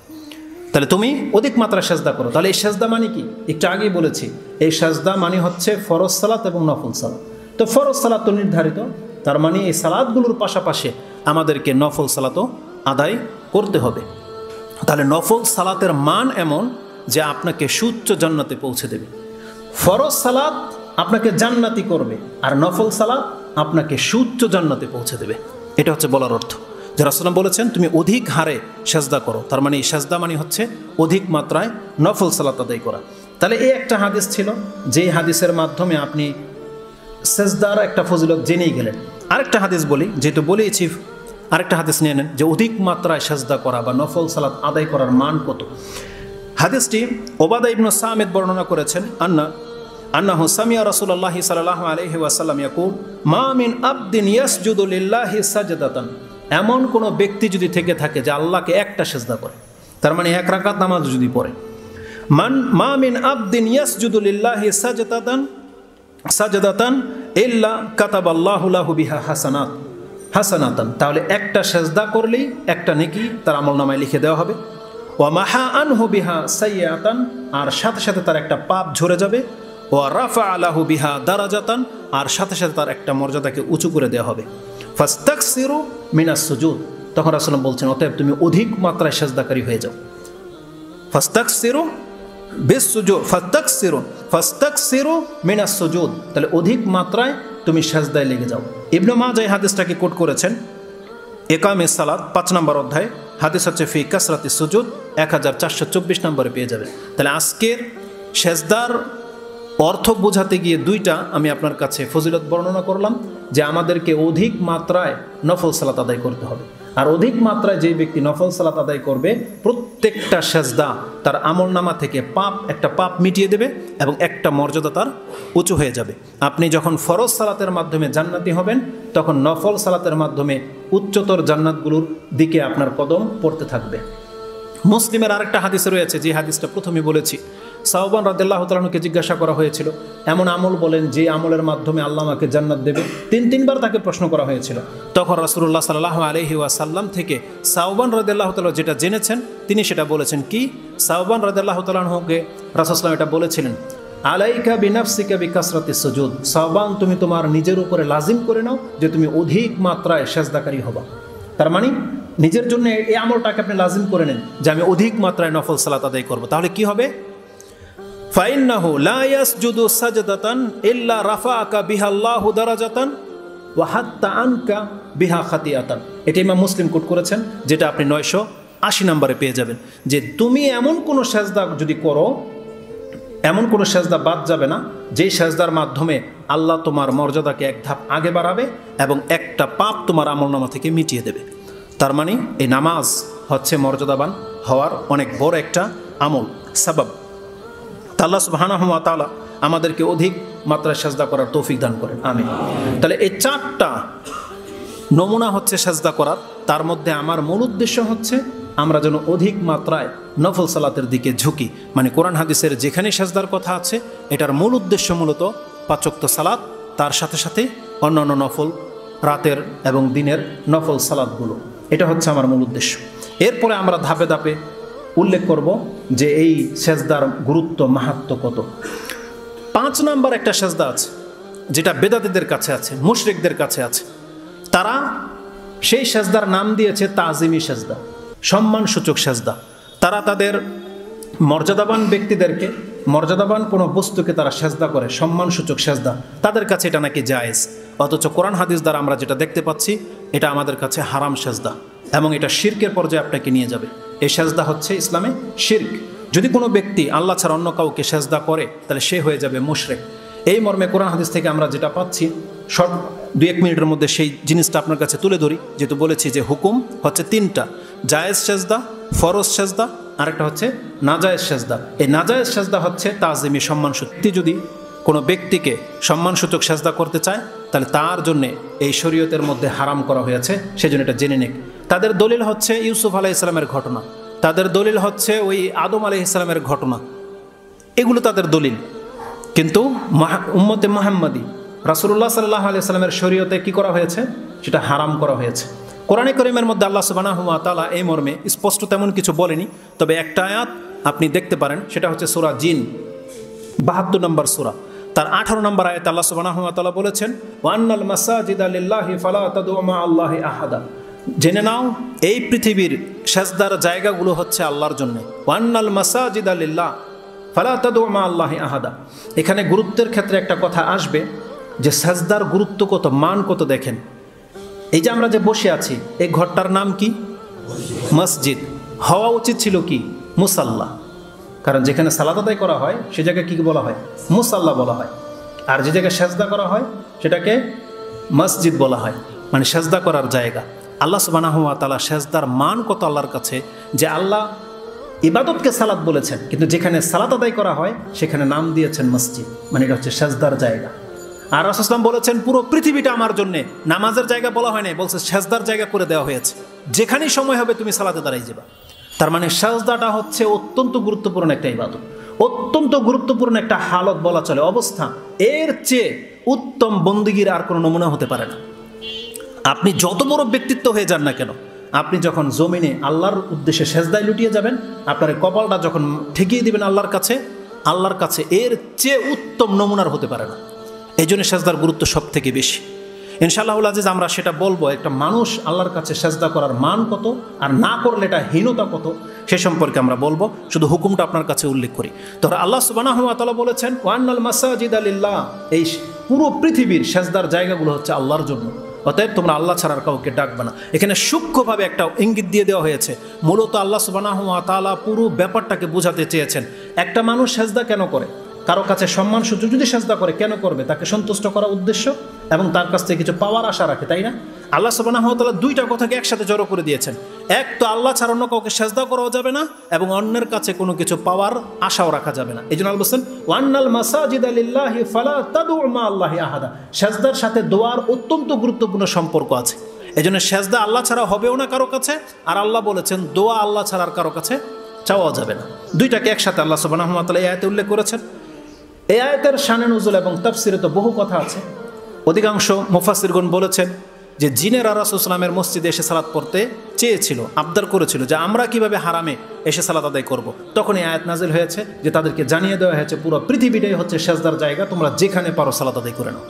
তাহলে তুমি অধিক মাত্রায় সেজদা করো। তাহলে এই সেজদা মানে কি? একটু আগেই বলেছি, এই সেজদা মানে হচ্ছে ফরজ সালাত এবং নফল সালাত। তো ফরজ সালাত তো নির্ধারিত, তার মানে এই সালাতগুলোর পাশাপাশি আমাদেরকে নফল সালাতও আদায় করতে হবে। তাহলে নফল সালাতের মান এমন যে আপনাকে সুউচ্চ জান্নাতে পৌঁছে দেবে। ফরজ সালাত আপনাকে জান্নাতি করবে, আর নফল সালাত আপনাকে সুউচ্চ জান্নাতে পৌঁছে দেবে। এটা হচ্ছে বলার অর্থ। যে রাসূল সাল্লাল্লাহু বলেছেন তুমি অধিক হারে সেজদা করো, তার মানে এই সেজদা মানে হচ্ছে অধিক মাত্রায় নফল সালাত আদায় করা। তাহলে এই একটা হাদিস ছিল, যেই হাদিসের মাধ্যমে আপনি সেজদার একটা ফজিলত জেনেই গেলেন। আরেকটা হাদিস বলি, যেহেতু বলেইছি আরেকটা হাদিস নিয়ে নেন যে অধিক মাত্রায় সেজদা করা বা নফল সালাত আদায় করার মান কত। হাদিসটি ওবাদা ইবনে সামিত বর্ণনা করেছেন, আন্না আন্নাহু সামিয়া রাসূলুল্লাহি সাল্লাল্লাহু আলাইহি ওয়াসাল্লাম ইয়াকুল মা মিন আবদিন ইয়াসজুদু লিল্লাহি সাজদাতান, এমন কোনো ব্যক্তি যদি থেকে থাকে যে আল্লাহকে একটা সেজদা করে, তার মানে এক রাকাত নামাজ যদি পড়ে, মা মিন আবদিন ইয়াসজুদু লিল্লাহি সাজদাতান ইল্লা কাতাবাল্লাহু লাহু বিহা হাসানাতান, তাহলে একটা সেজদা করলেই একটা নেকি তার আমলনামায় লিখে দেওয়া হবে। ওয়া মাহা আনহু বিহা সাইয়্যাতান, আর সাথে সাথে তার একটা পাপ ঝরে যাবে। ওয়া রাফা আলাহু বিহা দারাজাতান, আর সাথে সাথে তার একটা মর্যাদাকে উঁচু করে দেওয়া হবে। ফাস্তাকসিরু মিনাস সুজুদ, তখন রাসূল বলছেন অতএব তুমি অধিক মাত্রায় সেজদাকারী হয়ে যাও। ফাস্তাকসিরু বিসসুজুদ ফাস্তাকসিরু মিনাস সুজুদ, তাহলে অধিক মাত্রায় তুমি সেজদায় লেগে যাও। ইবনে মাজাহ এই হাদিসটাকে কোট করেছেন ইকামিস সালাত 5 নম্বর অধ্যায়, হাদিস হচ্ছে ফি কাসরাতিস সুজুদ 1424 নম্বরে পেয়ে যাবেন। তাহলে আজকের সেজদার অর্থ বোঝাতে গিয়ে দুইটা আমি আপনার কাছে ফজিলত বর্ণনা করলাম, যে আমাদেরকে অধিক মাত্রায় নফল সালাত আদায় করতে হবে। আর অধিক মাত্রায় যে ব্যক্তি নফল সালাত আদায় করবে, প্রত্যেকটা সেজদা তার আমলনামা থেকে একটা পাপ মিটিয়ে দেবে এবং একটা মর্যাদা তার উঁচু হয়ে যাবে। আপনি যখন ফরজ সালাতের মাধ্যমে জান্নাতি হবেন, তখন নফল সালাতের মাধ্যমে উচ্চতর জান্নাতগুলোর দিকে আপনার কদম পড়তে থাকবে। মুসলিমের আরেকটা হাদিসে রয়েছে, যে হাদিসটা প্রথমে বলেছি, সাওবান রাদিয়াল্লাহু তাআলা আনহুকে জিজ্ঞাসা করা হয়েছিল এমন আমল বলেন যে আমলের মাধ্যমে আল্লাহ আমাকে জান্নাত দেবে। তিনবার তাকে প্রশ্ন করা হয়েছিল। তখন রাসূলুল্লাহ সাল্লাল্লাহু আলাইহি ওয়াসাল্লাম থেকে সাওবান রাদিয়াল্লাহু তাআলা যেটা জেনেছেন তিনি সেটা বলেছেন। কি? সাওবান রাদিয়াল্লাহু তাআলা আনহুকে রাসূল সাল্লাল্লাহু আলাইহি এটা বলেছিলেন, আলাইকা বিনাফসিকা বিকাসরাতিস সুজুদ, সাওবান তুমি তোমার নিজের উপরে লাজিম করে নাও যে তুমি অধিক মাত্রায় সেজদাকারী হবা। তার মানে নিজের জন্য এই আমলটাকে আপনি লাজিম করে নেন যে আমি অধিক মাত্রায় নফল সালাত আদায় করব। তাহলে কি হবে? ফাইন্নাহু লা ইয়াসজুদু সাজদাতান ইল্লা রাফাআকা বিহা আল্লাহু দারাজাতান ওয়া হাত্তা আনকা বিহা খাতিয়াতান। এটা ইমাম মুসলিম কোট করেছেন, যেটা আপনি 980 নম্বরে পেয়ে যাবেন। যে তুমি এমন কোনো সেজদা যদি করো, এমন কোনো সেজদা বাদ যাবে না যেই সেজদার মাধ্যমে আল্লাহ তোমার মর্যাদাকে এক ধাপ আগে বাড়াবে এবং একটা পাপ তোমার আমলনামা থেকে মিটিয়ে দেবে। তার মানে এই নামাজ হচ্ছে মর্যাদাবান হওয়ার অনেক বড় একটা আমল, সাবাব। আল্লাহ সুবহানাহু ওয়া তাআলা আমাদেরকে অধিক মাত্রায় সেজদা করার তৌফিক দান করেন, আমিন। তাহলে এই 4টা নমুনা হচ্ছে সেজদা করার। তার মধ্যে আমার মূল উদ্দেশ্য হচ্ছে আমরা যেন অধিক মাত্রায় নফল সালাতের দিকে ঝুঁকি, মানে কোরআন হাদিসের যেখানে সেজদার কথা আছে এটার মূল উদ্দেশ্য মূলত 5 ওয়াক্ত সালাত, তার সাথে সাথে অন্যান্য নফল রাতের এবং দিনের নফল সালাতগুলো, এটা হচ্ছে আমার মূল উদ্দেশ্য। এরপরে আমরা ধাপে ধাপে উল্লেখ করব যে এই সেজদার গুরুত্ব মাহাত্ম্য কত। 5 নাম্বার একটা সেজদা আছে যেটা বেদাতীদের কাছে আছে, মুশরিকদের কাছে আছে। তারা সেই সেজদার নাম দিয়েছে তাজিমি সেজদা, সম্মানসূচক সেজদা। তারা তাদের মর্যাদাবান ব্যক্তিদেরকে, মর্যাদাবান কোনো বস্তুকে তারা সেজদা করে, সম্মানসূচক সেজদা। তাদের কাছে এটা নাকি জায়েজ, অথচ কোরআন হাদিস দ্বারা আমরা যেটা দেখতে পাচ্ছি এটা আমাদের কাছে হারাম সেজদা এবং এটা শিরকের পর্যায়ে আপনাকে নিয়ে যাবে। এই সেজদা হচ্ছে ইসলামে শিরক। যদি কোনো ব্যক্তি আল্লাহ ছাড়া অন্য কাউকে সেজদা করে তাহলে সে হয়ে যাবে মুশরিক। এই মর্মে কোরআন হাদিস থেকে আমরা যেটা পাচ্ছি, শর্ট 2-1 মিনিটের মধ্যে সেই জিনিসটা আপনার কাছে তুলে ধরি। যেহেতু বলেছি যে হুকুম হচ্ছে 3টা, জায়েজ সেজদা, ফরজ সেজদা, আরেকটা হচ্ছে নাজায়েজ সেজদা। এই নাজায়েজ সেজদা হচ্ছে তাজিমি, সম্মানসূচক। যদি কোনো ব্যক্তিকে সম্মানসূচক সেজদা করতে চায় তাহলে তার জন্যে এই শরীয়তের মধ্যে হারাম করা হয়েছে, সেজন্য এটা জেনে নিক। তাদের দলিল হচ্ছে ইউসুফ আলাইহিস সালামের ঘটনা, তাদের দলিল হচ্ছে ওই আদম আলাইহিস সালামের ঘটনা, এগুলো তাদের দলিল। কিন্তু উম্মতে মুহাম্মাদি রাসূলুল্লাহ সাল্লাল্লাহু আলাইহি সাল্লামের শরীয়তে কি করা হয়েছে? সেটা হারাম করা হয়েছে। কোরআনে কারীমের মধ্যে আল্লাহ সুবহানাহু ওয়া তাআলা এই মর্মে স্পষ্ট তেমন কিছু বলেনি, তবে একটা আয়াত আপনি দেখতে পারেন, সেটা হচ্ছে সূরা জিন 72 নম্বর সূরা, তার 18 নম্বর আয়াতে আল্লাহ সুবহানাহু ওয়া তাআলা বলেছেন, ওয়ান্নাল মাসাজিদা লিল্লাহি ফালা তাদউ মা আল্লাহি আহাদা। জেনে নাও এই পৃথিবীর সেজদার জায়গাগুলো হচ্ছে আল্লাহর জন্য। ওয়ান্নাল মাসাজিদা লিল্লাহ ফালা তাদউ মা আল্লাহি আহাদা। এখানে গুরুত্বের ক্ষেত্রে একটা কথা আসবে যে সেজদার গুরুত্ব কত, মান কত। দেখেন, এই যে আমরা যে বসে আছি, এই ঘরটার নাম কি? মসজিদ। হওয়া উচিত ছিল কি? মুসাল্লা। কারণ যেখানে সালাত আদায় করা হয় সে জায়গায় কী বলা হয়? মুসাল্লা বলা হয়। আর যে জায়গায় সেজদা করা হয় সেটাকে মসজিদ বলা হয়, মানে সেজদা করার জায়গা। আল্লাহ সুবহানাহু ওয়া তাআলা সেজদার মান কত আল্লাহর কাছে, যে আল্লাহ ইবাদতকে সালাত বলেছেন, কিন্তু যেখানে সালাত আদায় করা হয় সেখানে নাম দিয়েছেন মসজিদ, মানে এটা হচ্ছে সেজদার জায়গা। আর রাসূল সাল্লাল্লাহু আলাইহি ওয়াসাল্লাম বলেছেন পুরো পৃথিবীটা আমার জন্যে, নামাজের জায়গা বলা হয় নাই, বলছে সেজদার জায়গা করে দেওয়া হয়েছে, যেখানেই সময় হবে তুমি সালাতে দাঁড়াই যাবা। তার মানে সেজদাটা হচ্ছে অত্যন্ত গুরুত্বপূর্ণ একটা ইবাদত, অত্যন্ত গুরুত্বপূর্ণ একটা হালত বলা চলে, অবস্থা। এর চেয়ে উত্তম বন্দেগীর আর কোনো নমুনা হতে পারে না। আপনি যত বড় ব্যক্তিত্ব হয়ে যান না কেন, আপনি যখন জমিনে আল্লাহর উদ্দেশ্যে সেজদায় লুটিয়ে যাবেন, আপনার কপালটা যখন ঠেকিয়ে দিবেন আল্লাহর কাছে এর চেয়ে উত্তম নমুনার হতে পারে না। এই জন্য সেজদার গুরুত্ব সব থেকে বেশি। ইনশাআল্লাহুল আজিজ আমরা সেটা বলবো, একটা মানুষ আল্লাহর কাছে সেজদা করার মান কত, আর না করলে এটা হীনতা কত, সে সম্পর্কে আমরা বলবো। শুধু হুকুমটা আপনার কাছে উল্লেখ করি। তো আল্লাহ সুবহানাহু ওয়া তাআলা বলেছেন ওয়ান্নাল মাসাজিদা লিল্লাহ, এই পুরো পৃথিবীর সেজদার জায়গাগুলো হচ্ছে আল্লাহর জন্য, অতএব তোমরা আল্লাহ ছাড়া আর কাউকে ডাকবে না। এখানে সূক্ষ্মভাবে একটা ইঙ্গিত দিয়ে দেওয়া হয়েছে, মূলত আল্লাহ সুবহানাহু ওয়া তাআলা পুরো ব্যাপারটাকে বোঝাতে চেয়েছেন। একটা মানুষ সেজদা কেন করে, কারো কাছে সম্মান সুযোগ যদি সেজদা করে কেন করবে, তাকে সন্তুষ্ট করা উদ্দেশ্য এবং তার কাছ থেকে কিছু পাওয়ার আশা রাখে, তাই না? আল্লাহ সুবহানাহু ওয়া তাআলা দুইটা কথাকে একসাথে জড়ো করে দিয়েছেন। এক তো আল্লাহ ছাড়া অন্য কাউকে সেজদা করাও যাবে না, এবং অন্যের কাছে কোনো কিছু পাওয়ার আশাও রাখা যাবে না। এই জন্য আল্লাহ বলেছেন ওয়ান্নাল মাসাজিদা লিল্লাহি ফালা তাদউ মা আল্লাহি আহাদা, সেজদার সাথে দোয়ার অত্যন্ত গুরুত্বপূর্ণ সম্পর্ক আছে। এই জন্য সেজদা আল্লাহ ছাড়া হবেও না কারো কাছে, আর আল্লাহ বলেছেন দোয়া আল্লাহ ছাড়া আর কারো কাছে চাওয়া যাবে না। দুইটাকে একসাথে আল্লাহ সুবহানাহু ওয়া তাআলা এই আয়াতে উল্লেখ করেছেন। এই আয়াতের শানে নুজুল এবং তাফসিরে তো বহু কথা আছে। অধিকাংশ মুফাসসিরগণ বলেছেন যে জিনেরা রাসূল সাল্লাল্লাহু আলাইহি ওয়াসাল্লামের মসজিদে এসে সালাত পড়তে চেয়েছিল, আবদার করেছিল যে আমরা কিভাবে হারামে এসে সালাত আদায় করব। তখন এই আয়াত নাজিল হয়েছে যে তাদেরকে জানিয়ে দেওয়া হয়েছে পুরো পৃথিবীটাই হচ্ছে সেজদার জায়গা, তোমরা যেখানে পারো সালাত আদায় করে নাও।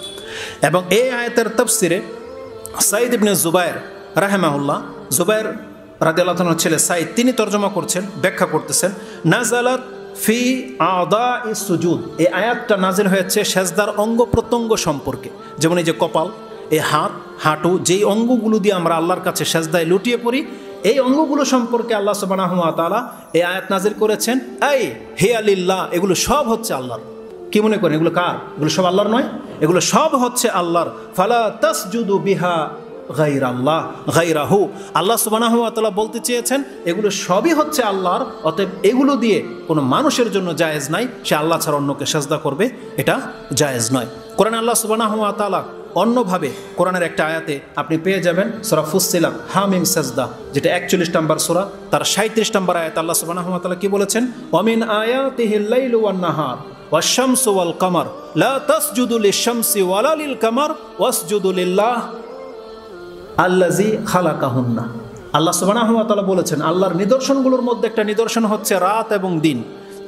এবং এই আয়াতের তাফসিরে সাঈদ ইবনে জুবায়ের রাহিমাহুল্লাহ, জুবায়ের রাদিয়াল্লাহু তাআলার ছেলে সাঈদ, তিনি তর্জমা করছেন, ব্যাখ্যা করতেছেন, নাজালাত ফি আদাই সুজুদ, এই আয়াতটা নাজিল হয়েছে সেজদার অঙ্গ প্রত্যঙ্গ সম্পর্কে। যেমন এই যে কপাল, এই হাত, হাঁটু, যেই অঙ্গগুলো দিয়ে আমরা আল্লাহর কাছে সেজদায় লুটিয়ে পড়ি, এই অঙ্গগুলো সম্পর্কে আল্লাহ সুবহানাহু ওয়া তাআলা এই আয়াত নাজিল করেছেন। এই হিয়া লিল্লাহ, এগুলো সব হচ্ছে আল্লাহর। কি মনে করেন এগুলো কার? এগুলো সব আল্লাহর নয়, এগুলো সব হচ্ছে আল্লাহর। ফালা তাসজুদু বিহা গায়রাল্লাহ গায়রাহু, আল্লাহ সুবহানাহু ওয়া তাআলা বলতে চেয়েছেন এগুলো সবই হচ্ছে আল্লাহর, অতএব এগুলো দিয়ে কোনো মানুষের জন্য জায়েজ নাই, সে আল্লাহ ছাড়া অন্যকে সেজদা করবে, এটা জায়েজ নয়। কোরআনে আল্লাহ সুবহানাহু ওয়া তাআলা অন্যভাবে কোরআনের একটা আয়াতে আপনি পেয়ে যাবেন, সূরা ফুসসিলাত হামিম সাজদা, যেটা 41 নম্বর সূরা, তার 37 নম্বর আয়াত আল্লাহ সুবহানাহু ওয়া তাআলা কি বলেছেন? ওয়ামিন আয়াতিহিল লাইলু ওয়ান নাহার ওয়াশ-শামসু ওয়াল কামার লা তাসজুদু লিশ-শামসি ওয়ালা লিল কামার ওয়াসজুদু লিল্লাহ আল্লাযী খালাকাহুন্না। আল্লাহ সুবহানাহু ওয়া তাআলা বলেছেন আল্লাহর নিদর্শনগুলোর মধ্যে একটা নিদর্শন হচ্ছে রাত এবং দিন,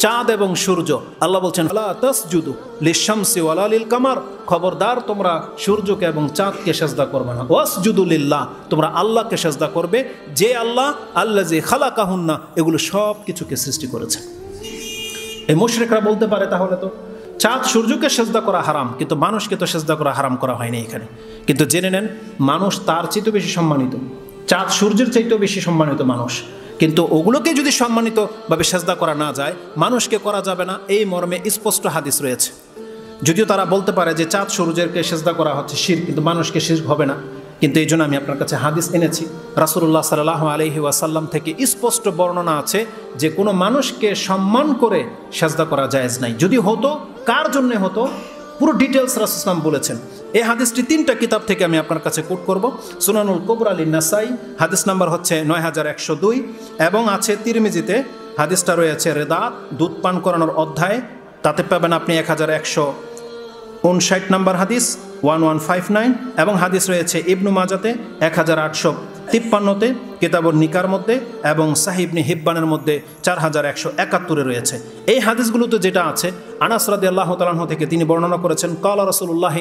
চাঁদ এবং সূর্য। আল্লাহ বলছেন লা তাসজুদু লিশ-শামসি ওয়ালা লিল কামার, খবরদার তোমরা সূর্যকে এবং চাঁদকে সেজদা করবে না। ওয়াসজুদু লিল্লাহ, তোমরা আল্লাহকে সেজদা করবে, যে আল্লাহ আল্লাযী খালাকাহুন্না, এগুলো সব কিছুকে সৃষ্টি করেছেন। এই মুশরিকরা বলতে পারে তাহলে তো চাঁদ সূর্যকে সেজদা করা হারাম, কিন্তু মানুষকে তো সেজদা করা হারাম করা হয়নি এখানে। কিন্তু জেনে নেন, মানুষ তার চাইতেও বেশি সম্মানিত, চাঁদ সূর্যের চাইতেও বেশি সম্মানিত মানুষ। কিন্তু ওগুলোকে যদি সম্মানিতভাবে সেজদা করা না যায়, মানুষকে করা যাবে না, এই মর্মে স্পষ্ট হাদিস রয়েছে। যদিও তারা বলতে পারে যে চাঁদ সূর্যকে সেজদা করা হচ্ছে শিরক, কিন্তু মানুষকে শিরক হবে না। কিন্তু এই জন্য আমি আপনার কাছে হাদিস এনেছি, রাসূলুল্লাহ সাল্লাল্লাহু আলাইহি ওয়াসাল্লাম থেকে স্পষ্ট বর্ণনা আছে যে কোনো মানুষকে সম্মান করে সেজদা করা জায়েজ নাই। যদি হতো, কার জন্য হতো, পুরো ডিটেলস রাসূল সাল্লাল্লাহু আলাইহি ওয়াসাল্লাম বলেছেন। এই হাদিসটি 3টা কিতাব থেকে আমি আপনার কাছে কোট করব। সুনানুল কুবরা লিন-নাসাই, হাদিস নাম্বার হচ্ছে 9102, এবং আছে তিরমিজিতে, হাদিসটা রয়েছে রেদাত, দুধ পান করানোর অধ্যায়, তাতে পাবেন আপনি 1159 নম্বর হাদিস 1159, এবং হাদিস রয়েছে ইবনু মাজাতে 1853-তে, কিতাবুন নিকার মধ্যে, এবং সাহিহ ইবনে হিব্বানের মধ্যে 4171-এ রয়েছে। এই লিহাদিসগুলোতে যেটা আছে, আনাস রাদিয়াল্লাহু তাআলা আনহু থেকে তিনি বর্ণনা করেছেন, ক্বালা রাসূলুল্লাহ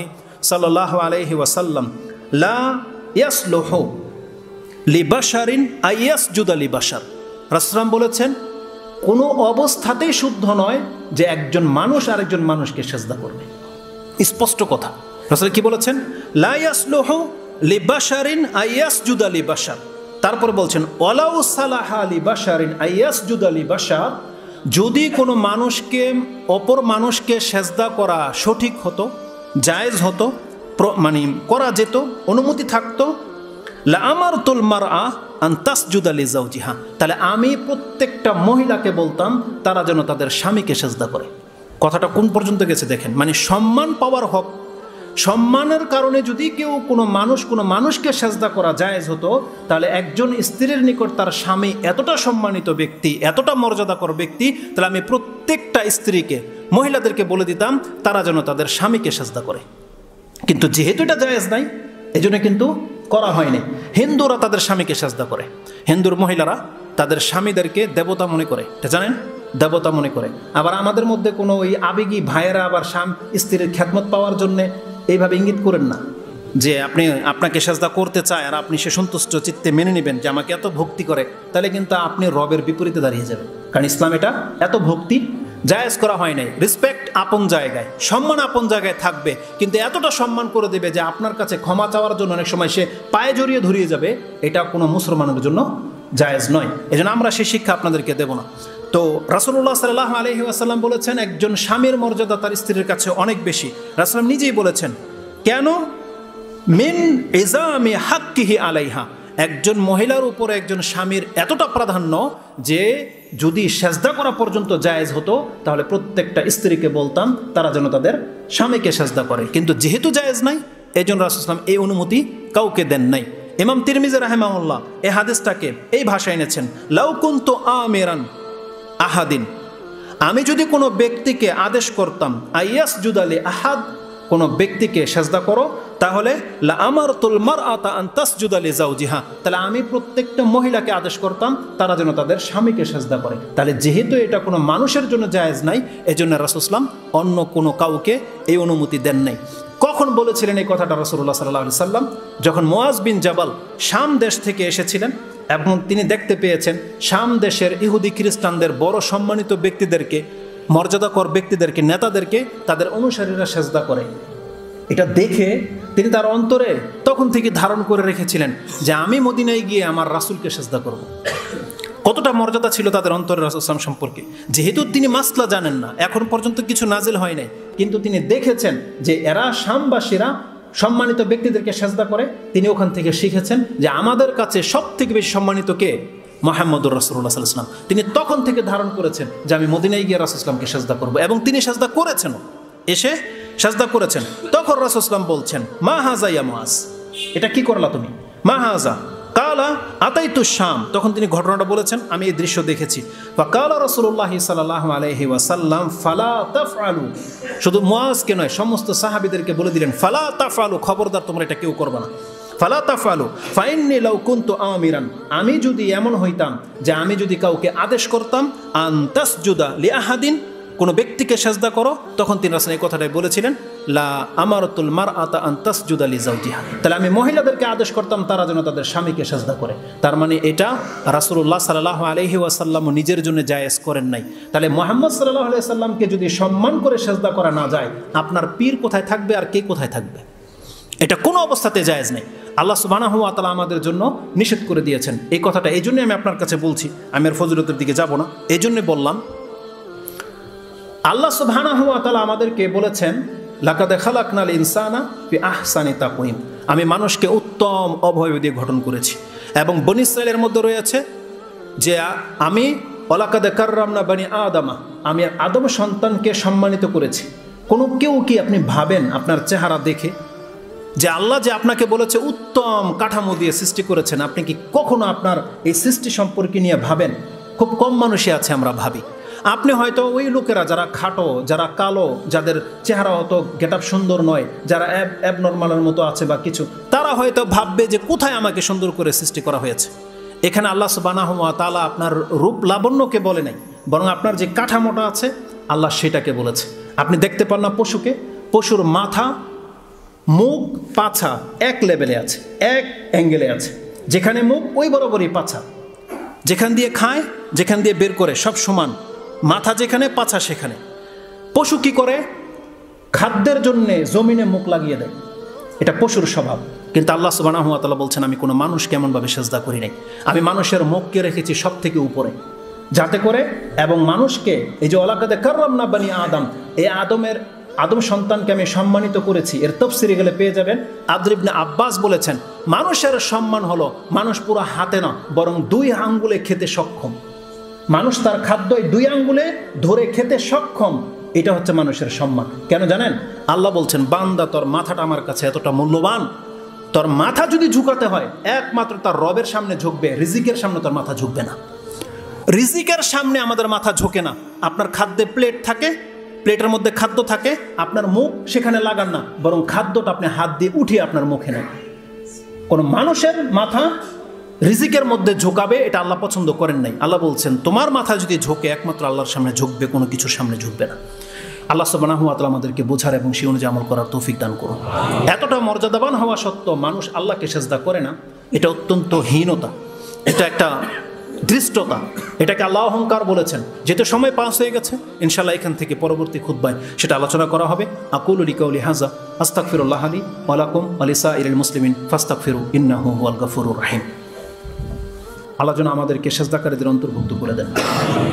সাল্লাল্লাহু আলাইহি ওয়াসাল্লাম লা ইয়াসলুহু লিবাশারিন আইয়াসজুদা লিবাশার। রাসূল বলেছেন কোনো অবস্থাতেই শুদ্ধ নয় যে একজন মানুষ আরেকজন মানুষকে সেজদা করবে। স্পষ্ট কথা। রাসূল কি বলেছেন? লা ইয়াসলুহু লিবাশারিন আইয়াসজুদা লিবাশার। তারপর বলছেন ওয়ালাউ সালাহা লিবাশারিন আইয়াসজুদা লিবাশার, যদি কোনো মানুষকে অপর মানুষকে সেজদা করা সঠিক হতো, জায়েজ হতো, মানে করা যেত, অনুমতি থাকতো, লা আমারতুল মারআ আন তাসজুদা লিজাওজিহা, তাহলে আমি প্রত্যেকটা মহিলাকে বলতাম তারা যেন তাদের স্বামীকে সেজদা করে। কথাটা কোন পর্যন্ত গেছে দেখেন, মানে সম্মান পাওয়ার হক, সম্মানের কারণে যদি কেউ কোনো মানুষকে সেজদা করা জায়েজ হতো, তাহলে একজন স্ত্রীর নিকট তার স্বামী এতটা সম্মানিত ব্যক্তি, এতটা মর্যাদাকর ব্যক্তি, তাহলে আমি প্রত্যেকটা স্ত্রীকে, মহিলাদেরকে বলে দিতাম তারা যেন তাদের স্বামীকে সেজদা করে। কিন্তু যেহেতু এটা জায়েজ নাই, এজন্য কিন্তু করা হয়নি। হিন্দুরা তাদের স্বামীকে সেজদা করে, হিন্দুর মহিলারা তাদের স্বামীদেরকে দেবতা মনে করে, এটা জানেন, দেবতা মনে করে। আবার আমাদের মধ্যে কোনো ওই আবেগী ভাইয়েরা আবার স্ত্রীর খ্যাতমত পাওয়ার জন্যে এইভাবে ইঙ্গিত করেন না যে আপনাকে সেজদা করতে চায় আর আপনি সে সন্তুষ্ট চিত্তে মেনে নেবেন যে আমাকে এত ভক্তি করে, তাহলে কিন্তু আপনি রবের বিপরীতে দাঁড়িয়ে যাবেন। কারণ ইসলাম এটা এত ভক্তি জায়েজ করা হয় নাই। রেসপেক্ট আপন জায়গায়, সম্মান আপন জায়গায় থাকবে, কিন্তু এতটা সম্মান করে দেবে যে আপনার কাছে ক্ষমা চাওয়ার জন্য অনেক সময় সে পায়ে জড়িয়ে ধরিয়ে যাবে, এটা কোনো মুসলমানের জন্য জায়েজ নয়। এজন্য আমরা সেই শিক্ষা আপনাদেরকে দেব না। তো রাসূলুল্লাহ সাল্লাল্লাহু আলাইহি ওয়াসাল্লাম বলেছেন একজন স্বামীর মর্যাদা তার স্ত্রীর কাছে অনেক বেশি। রাসূল নিজেই বলেছেন, কেন? মিন ইজামি হাক্কিহি আলাইহা, একজন মহিলার উপরে একজন স্বামীর এতটা প্রাধান্য যে যদি সেজদা করা পর্যন্ত জায়েজ হতো, তাহলে প্রত্যেকটা স্ত্রীকে বলতাম তারা যেন তাদের স্বামীকে সেজদা করে। কিন্তু যেহেতু জায়েজ নাই, এই জন্য রাসূল সাল্লাল্লাহু আলাইহি ওয়াসাল্লাম এই অনুমতি কাউকে দেন নাই। ইমাম তিরমিজি রাহিমাহুল্লাহ এই হাদিসটাকে এই ভাষায় এনেছেন, লাউ কুনতু আমিরান আহাদিন, আমি যদি কোনো ব্যক্তিকে আদেশ করতাম, আইয়াসজুদা লি আহাদ, কোনো ব্যক্তিকে সেজদা করো, তাহলে লা আমারতুল মারআতা আন তাসজুদা লিজাওজিহা, তাহলে আমি প্রত্যেকটা মহিলাকে আদেশ করতাম তারা যেন তাদের স্বামীকে সেজদা করে। তাহলে যেহেতু এটা কোনো মানুষের জন্য জায়েজ নাই, এজন্য রাসূল সাল্লাল্লাহু আলাইহি ওয়াসাল্লাম অন্য কোনো কাউকে এই অনুমতি দেন নাই। কখন বলেছিলেন এই কথাটা রাসূলুল্লাহ সাল্লাল্লাহু আলাইহি ওয়াসাল্লাম? যখন মুআজ বিন জাবাল শাম দেশ থেকে এসেছিলেন এবং তিনি দেখতে পেয়েছেন শাম দেশের ইহুদি খ্রিস্টানদের বড় সম্মানিত ব্যক্তিদেরকে, মর্যাদাকর ব্যক্তিদেরকে, নেতাদেরকে তাদের অনুসারীরা সেজদা করে। এটা দেখে তিনি তার অন্তরে তখন থেকে ধারণ করে রেখেছিলেন যে আমি মদিনায় গিয়ে আমার রাসূলকে সেজদা করব। কতটা মর্যাদা ছিল তাদের অন্তরে রাসূল সাল্লাল্লাহু আলাইহি ওয়াসাল্লাম সম্পর্কে। যেহেতু তিনি মাসলা জানেন না, এখন পর্যন্ত কিছু নাজিল হয় নাই, কিন্তু তিনি দেখেছেন যে এরা শামবাসীরা সম্মানিত ব্যক্তিদেরকে সেজদা করে, তিনি ওখান থেকে শিখেছেন যে আমাদের কাছে সব থেকে বেশি সম্মানিত কে? মুহাম্মদুর রাসূলুল্লাহ সাল্লাল্লাহু আলাইহি ওয়াসাল্লাম। তিনি তখন থেকে ধারণ করেছেন যে আমি মদিনায় গিয়ে রাসূল সাল্লাল্লাহু আলাইহি ওয়াসাল্লামকে সেজদা করব, এবং তিনি সেজদা করেছেন, এসে সেজদা করেছেন। তখন রাসূল সাল্লাল্লাহু আলাইহি ওয়াসাল্লাম বলছেন, মা হাযা ইয়া মুআজ, এটা কি করলা তুমি? মা হাযা কালা আতাইতু শাম, তখন তিনি ঘটনাটা বলেছেন, আমি এই দৃশ্য দেখেছি। ফাকালা রাসূলুল্লাহ সাল্লাল্লাহু আলাইহি ওয়াসাল্লাম ফালা তাফআলু, শুধু মুআজকে নয় সমস্ত সাহাবীদেরকে বলে দিলেন ফালা তাফআলু, খবরদার তোমরা এটা কেউ করবে না। ফালা তাফআলু ফাইন্নী লাউ কুনতু আমিরান, আমি যদি এমন হইতাম যে আমি যদি কাউকে আদেশ করতাম আন তাসজুদা লি আহাদিন, কোনো ব্যক্তিকে সেজদা করো, তখন তিনি রাসূল এই কথাটাই বলেছিলেন, লা আমারতুল মারআতা আন তাসজুদা লিজাওজিহা, তাহলে আমি মহিলাদেরকে আদেশ করতাম তারা যেন তাদের স্বামীকে সেজদা করে। তার মানে এটা রাসূলুল্লাহ সাল্লাল্লাহু আলাইহি ওয়াসাল্লাম নিজের জন্য জায়েজ করেন নাই। তাহলে মুহাম্মদ সাল্লাল্লাহু আলাইহি ওয়াসাল্লামকে যদি সম্মান করে সেজদা করা না যায়, আপনার পীর কোথায় থাকবে আর কে কোথায় থাকবে? এটা কোনো অবস্থাতে জায়েজ নেই। আল্লাহ সুবহানাহু ওয়া তাআলা আমাদের জন্য নিষেধ করে দিয়েছেন। এই কথাটা এই জন্যই আমি আপনার কাছে বলছি, আমি আর ফজিলতের দিকে যাব না, এই জন্যে বললাম। আল্লাহ সুবহানাহু ওয়া তাআলা আমাদেরকে বলেছেন, লাকাদ খালাকনাল ইনসানা ফি আহসানি তাকওয়িম, আমি মানুষকে উত্তম অবয়ব দিয়ে গঠন করেছি। এবং বনী ইসরাঈলের মধ্যে রয়েছে যে আমি ওয়ালাকাদ কাররামনা বনি আদমা, আমি আদম সন্তানকে সম্মানিত করেছি। কোনো কেউ কি আপনি ভাবেন আপনার চেহারা দেখে যে আল্লাহ যে আপনাকে বলেছে উত্তম কাঠামো দিয়ে সৃষ্টি করেছেন, আপনি কি কখনো আপনার এই সৃষ্টি সম্পর্কে নিয়ে ভাবেন? খুব কম মানুষই আছে আমরা ভাবি। আপনি হয়তো ওই লোকেরা যারা খাটো, যারা কালো, যাদের চেহারা অত গেটআপ সুন্দর নয়, যারা অ্যাবনর্মালের মতো আছে বা কিছু, তারা হয়তো ভাববে যে কোথায় আমাকে সুন্দর করে সৃষ্টি করা হয়েছে। এখানে আল্লাহ সুবহানাহু ওয়া তাআলা আপনার রূপ লাবণ্যকে বলে নাই, বরং আপনার যে কাঠামোটা আছে আল্লাহ সেটাকে বলেছে। আপনি দেখতে পান না পশুকে, পশুর মাথা, মুখ, পাছা এক লেভেলে আছে, এক অ্যাঙ্গেলে আছে। যেখানে মুখ ওই বরাবরই পাছা, যেখান দিয়ে খায়, যেখান দিয়ে বের করে সব সমান, মাথা যেখানে পাছা সেখানে। পশু কি করে? খাদ্যের জন্যে জমিনে মুখ লাগিয়ে দেয়, এটা পশুর স্বভাব। কিন্তু আল্লাহ সুবহানাহু ওয়া তাআলা বলছেন, আমি কোনো মানুষকে এমনভাবে সেজদা করি নাই, আমি মানুষের মুখকে রেখেছি সব থেকে উপরে, যাতে করে এবং মানুষকে এই যে ওয়ালাকাদ কাররামনা বনি আদম, এই আদমের আদম সন্তানকে আমি সম্মানিত করেছি, এর তাফসীরে গেলে পেয়ে যাবেন। আব্দুল্লাহ ইবনে আব্বাস বলেছেন, মানুষের সম্মান হলো মানুষ পুরো হাতে না বরং 2 আঙ্গুলে খেতে সক্ষম। মানুষ তার খাদ্য 2 আঙ্গুলে ধরে খেতে সক্ষম, এটা হচ্ছে মানুষের সম্মান। কেন জানেন? আল্লাহ বলছেন, বান্দা তোর মাথাটা আমার কাছে এতটা মূল্যবান, তোর মাথা যদি ঝুঁকাতে হয় একমাত্র তার রবের সামনে ঝুঁকবে, রিজিকের সামনে তোর মাথা ঝুঁকবে না। রিজিকের সামনে আমাদের মাথা ঝোঁকে না। আপনার খাদ্যে প্লেট থাকে, প্লেটের মধ্যে খাদ্য থাকে, আপনার মুখ সেখানে লাগান না, বরং খাদ্যটা আপনি হাত দিয়ে উঠিয়ে আপনার মুখে নেন। কোনো মানুষের মাথা রিজিকের মধ্যে ঝোঁকাবে, এটা আল্লাহ পছন্দ করেন নাই। আল্লাহ বলছেন, তোমার মাথা যদি ঝোঁকে একমাত্র আল্লাহর সামনে ঝুঁকবে, কোনো কিছুর সামনে ঝুঁকবে না। আল্লাহ সুবহানাহু ওয়া তাআলা আমাদেরকে বোঝার এবং সেই অনুযায়ী আমল করার তৌফিক দান করুন। এতটা মর্যাদাবান হওয়া সত্ত্বেও মানুষ আল্লাহকে সেজদা করে না, এটা অত্যন্ত হীনতা, এটা একটা দৃষ্টতা, এটাকে আল্লাহ অহংকার বলেছেন। যেহেতু সময় পাস হয়ে গেছে, ইনশাআল্লাহ এখান থেকে পরবর্তী খুতবায় সেটা আলোচনা করা হবে। আকুলু লিকাউলি হাযা আস্তাগফিরুল্লাহ লি ওয়া লাকুম ওয়া লিসাইরিল মুসলিমিন ফাস্তাগফিরু ইন্নাহু হুয়াল গফুরুর রহিম। আল্লাহ যেন আমাদেরকে সেজদাকারীদের অন্তর্ভুক্ত করে দেন।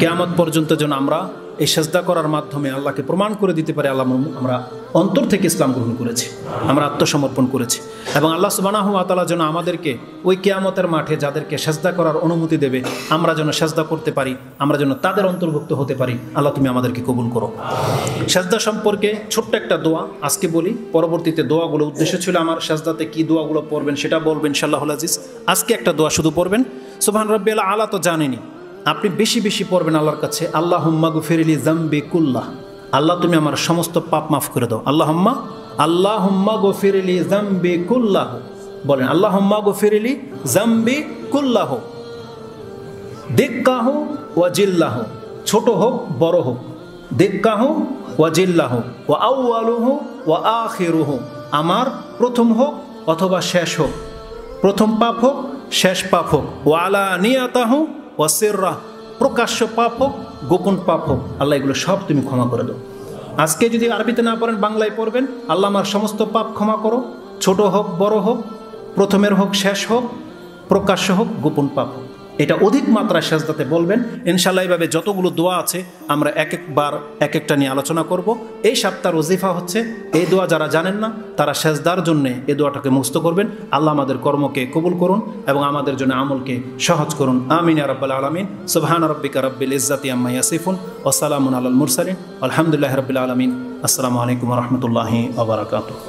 কিয়ামত পর্যন্ত যেন আমরা এই সেজদা করার মাধ্যমে আল্লাহকে প্রমাণ করে দিতে পারি আল্লাহ আমরা অন্তর থেকে ইসলাম গ্রহণ করেছি, আমরা আত্মসমর্পণ করেছি। এবং আল্লাহ সুবহানাহু ওয়া তাআলা যেন আমাদেরকে ওই কিয়ামতের মাঠে যাদেরকে সেজদা করার অনুমতি দেবে, আমরা যেন সেজদা করতে পারি, আমরা যেন তাদের অন্তর্ভুক্ত হতে পারি। আল্লাহ তুমি আমাদেরকে কবুল করো। সেজদা সম্পর্কে ছোট্ট একটা দোয়া আজকে বলি, পরবর্তীতে দোয়াগুলো, উদ্দেশ্য ছিল আমার সেজদাতে কি দোয়াগুলো পড়বেন সেটা বলবেন ইনশাআল্লাহুল আজিজ। আজকে একটা দোয়া শুধু পড়বেন, সুবহান রাব্বিয়াল আলা তো জানেনই, আপনি বেশি বেশি পড়বেন আল্লাহর কাছে, আল্লাহুম্মা গফিরলি যামবি কুল্লাহ, আল্লাহ তুমি আমার সমস্ত পাপ মাফ করে দাও। আল্লাহুম্মা গফিরলি যামবি কুল্লাহ, বলেন আল্লাহুম্মা গফিরলি যামবি কুল্লাহ, দিক্কাহু ওয়া জিল্লাহু, ছোট হোক বড় হোক, দিক্কাহু ওয়া জিল্লাহু ওয়া আউয়ালুহু ওয়া আখিরুহু, আমার প্রথম হোক অথবা শেষ হোক, প্রথম পাপ হোক শেষ পাপ হোক, ওয়া আলানিয়াতাহু ওয়া সিররাহ, প্রকাশ্য পাপ হোক গোপন পাপ হোক, আল্লাহ এগুলো সব তুমি ক্ষমা করে দাও। আজকে যদি আরবিতে না পড়েন বাংলায় পড়বেন, আল্লাহ আমার সমস্ত পাপ ক্ষমা করো, ছোট হোক বড় হোক, প্রথমের হোক শেষ হোক, প্রকাশ্য হোক গোপন পাপ হোক। এটা অধিক মাত্রায় সেজদাতে বলবেন ইনশাআল্লাহ। এইভাবে যতগুলো দোয়া আছে আমরা এক একবার এক একটা নিয়ে আলোচনা করব। এই সপ্তাহের ওজিফা হচ্ছে এই দোয়া, যারা জানেন না তারা সেজদার জন্য এই দোয়াটাকে মুখস্থ করবেন। আল্লাহ আমাদের কর্মকে কবুল করুন এবং আমাদের জন্য আমলকে সহজ করুন। আমিন ইয়া রাব্বাল আলামিন। সুবহানা রাব্বিকা রাব্বিল ইজ্জাতি আম্মা ইয়াসিফুন ওয়া সালামুন আলাল মুরসালিন আলহামদুলিল্লাহি রাব্বিল আলামিন। আসসালামু আলাইকুম ওয়া রাহমাতুল্লাহি ওয়া বারাকাতুহু।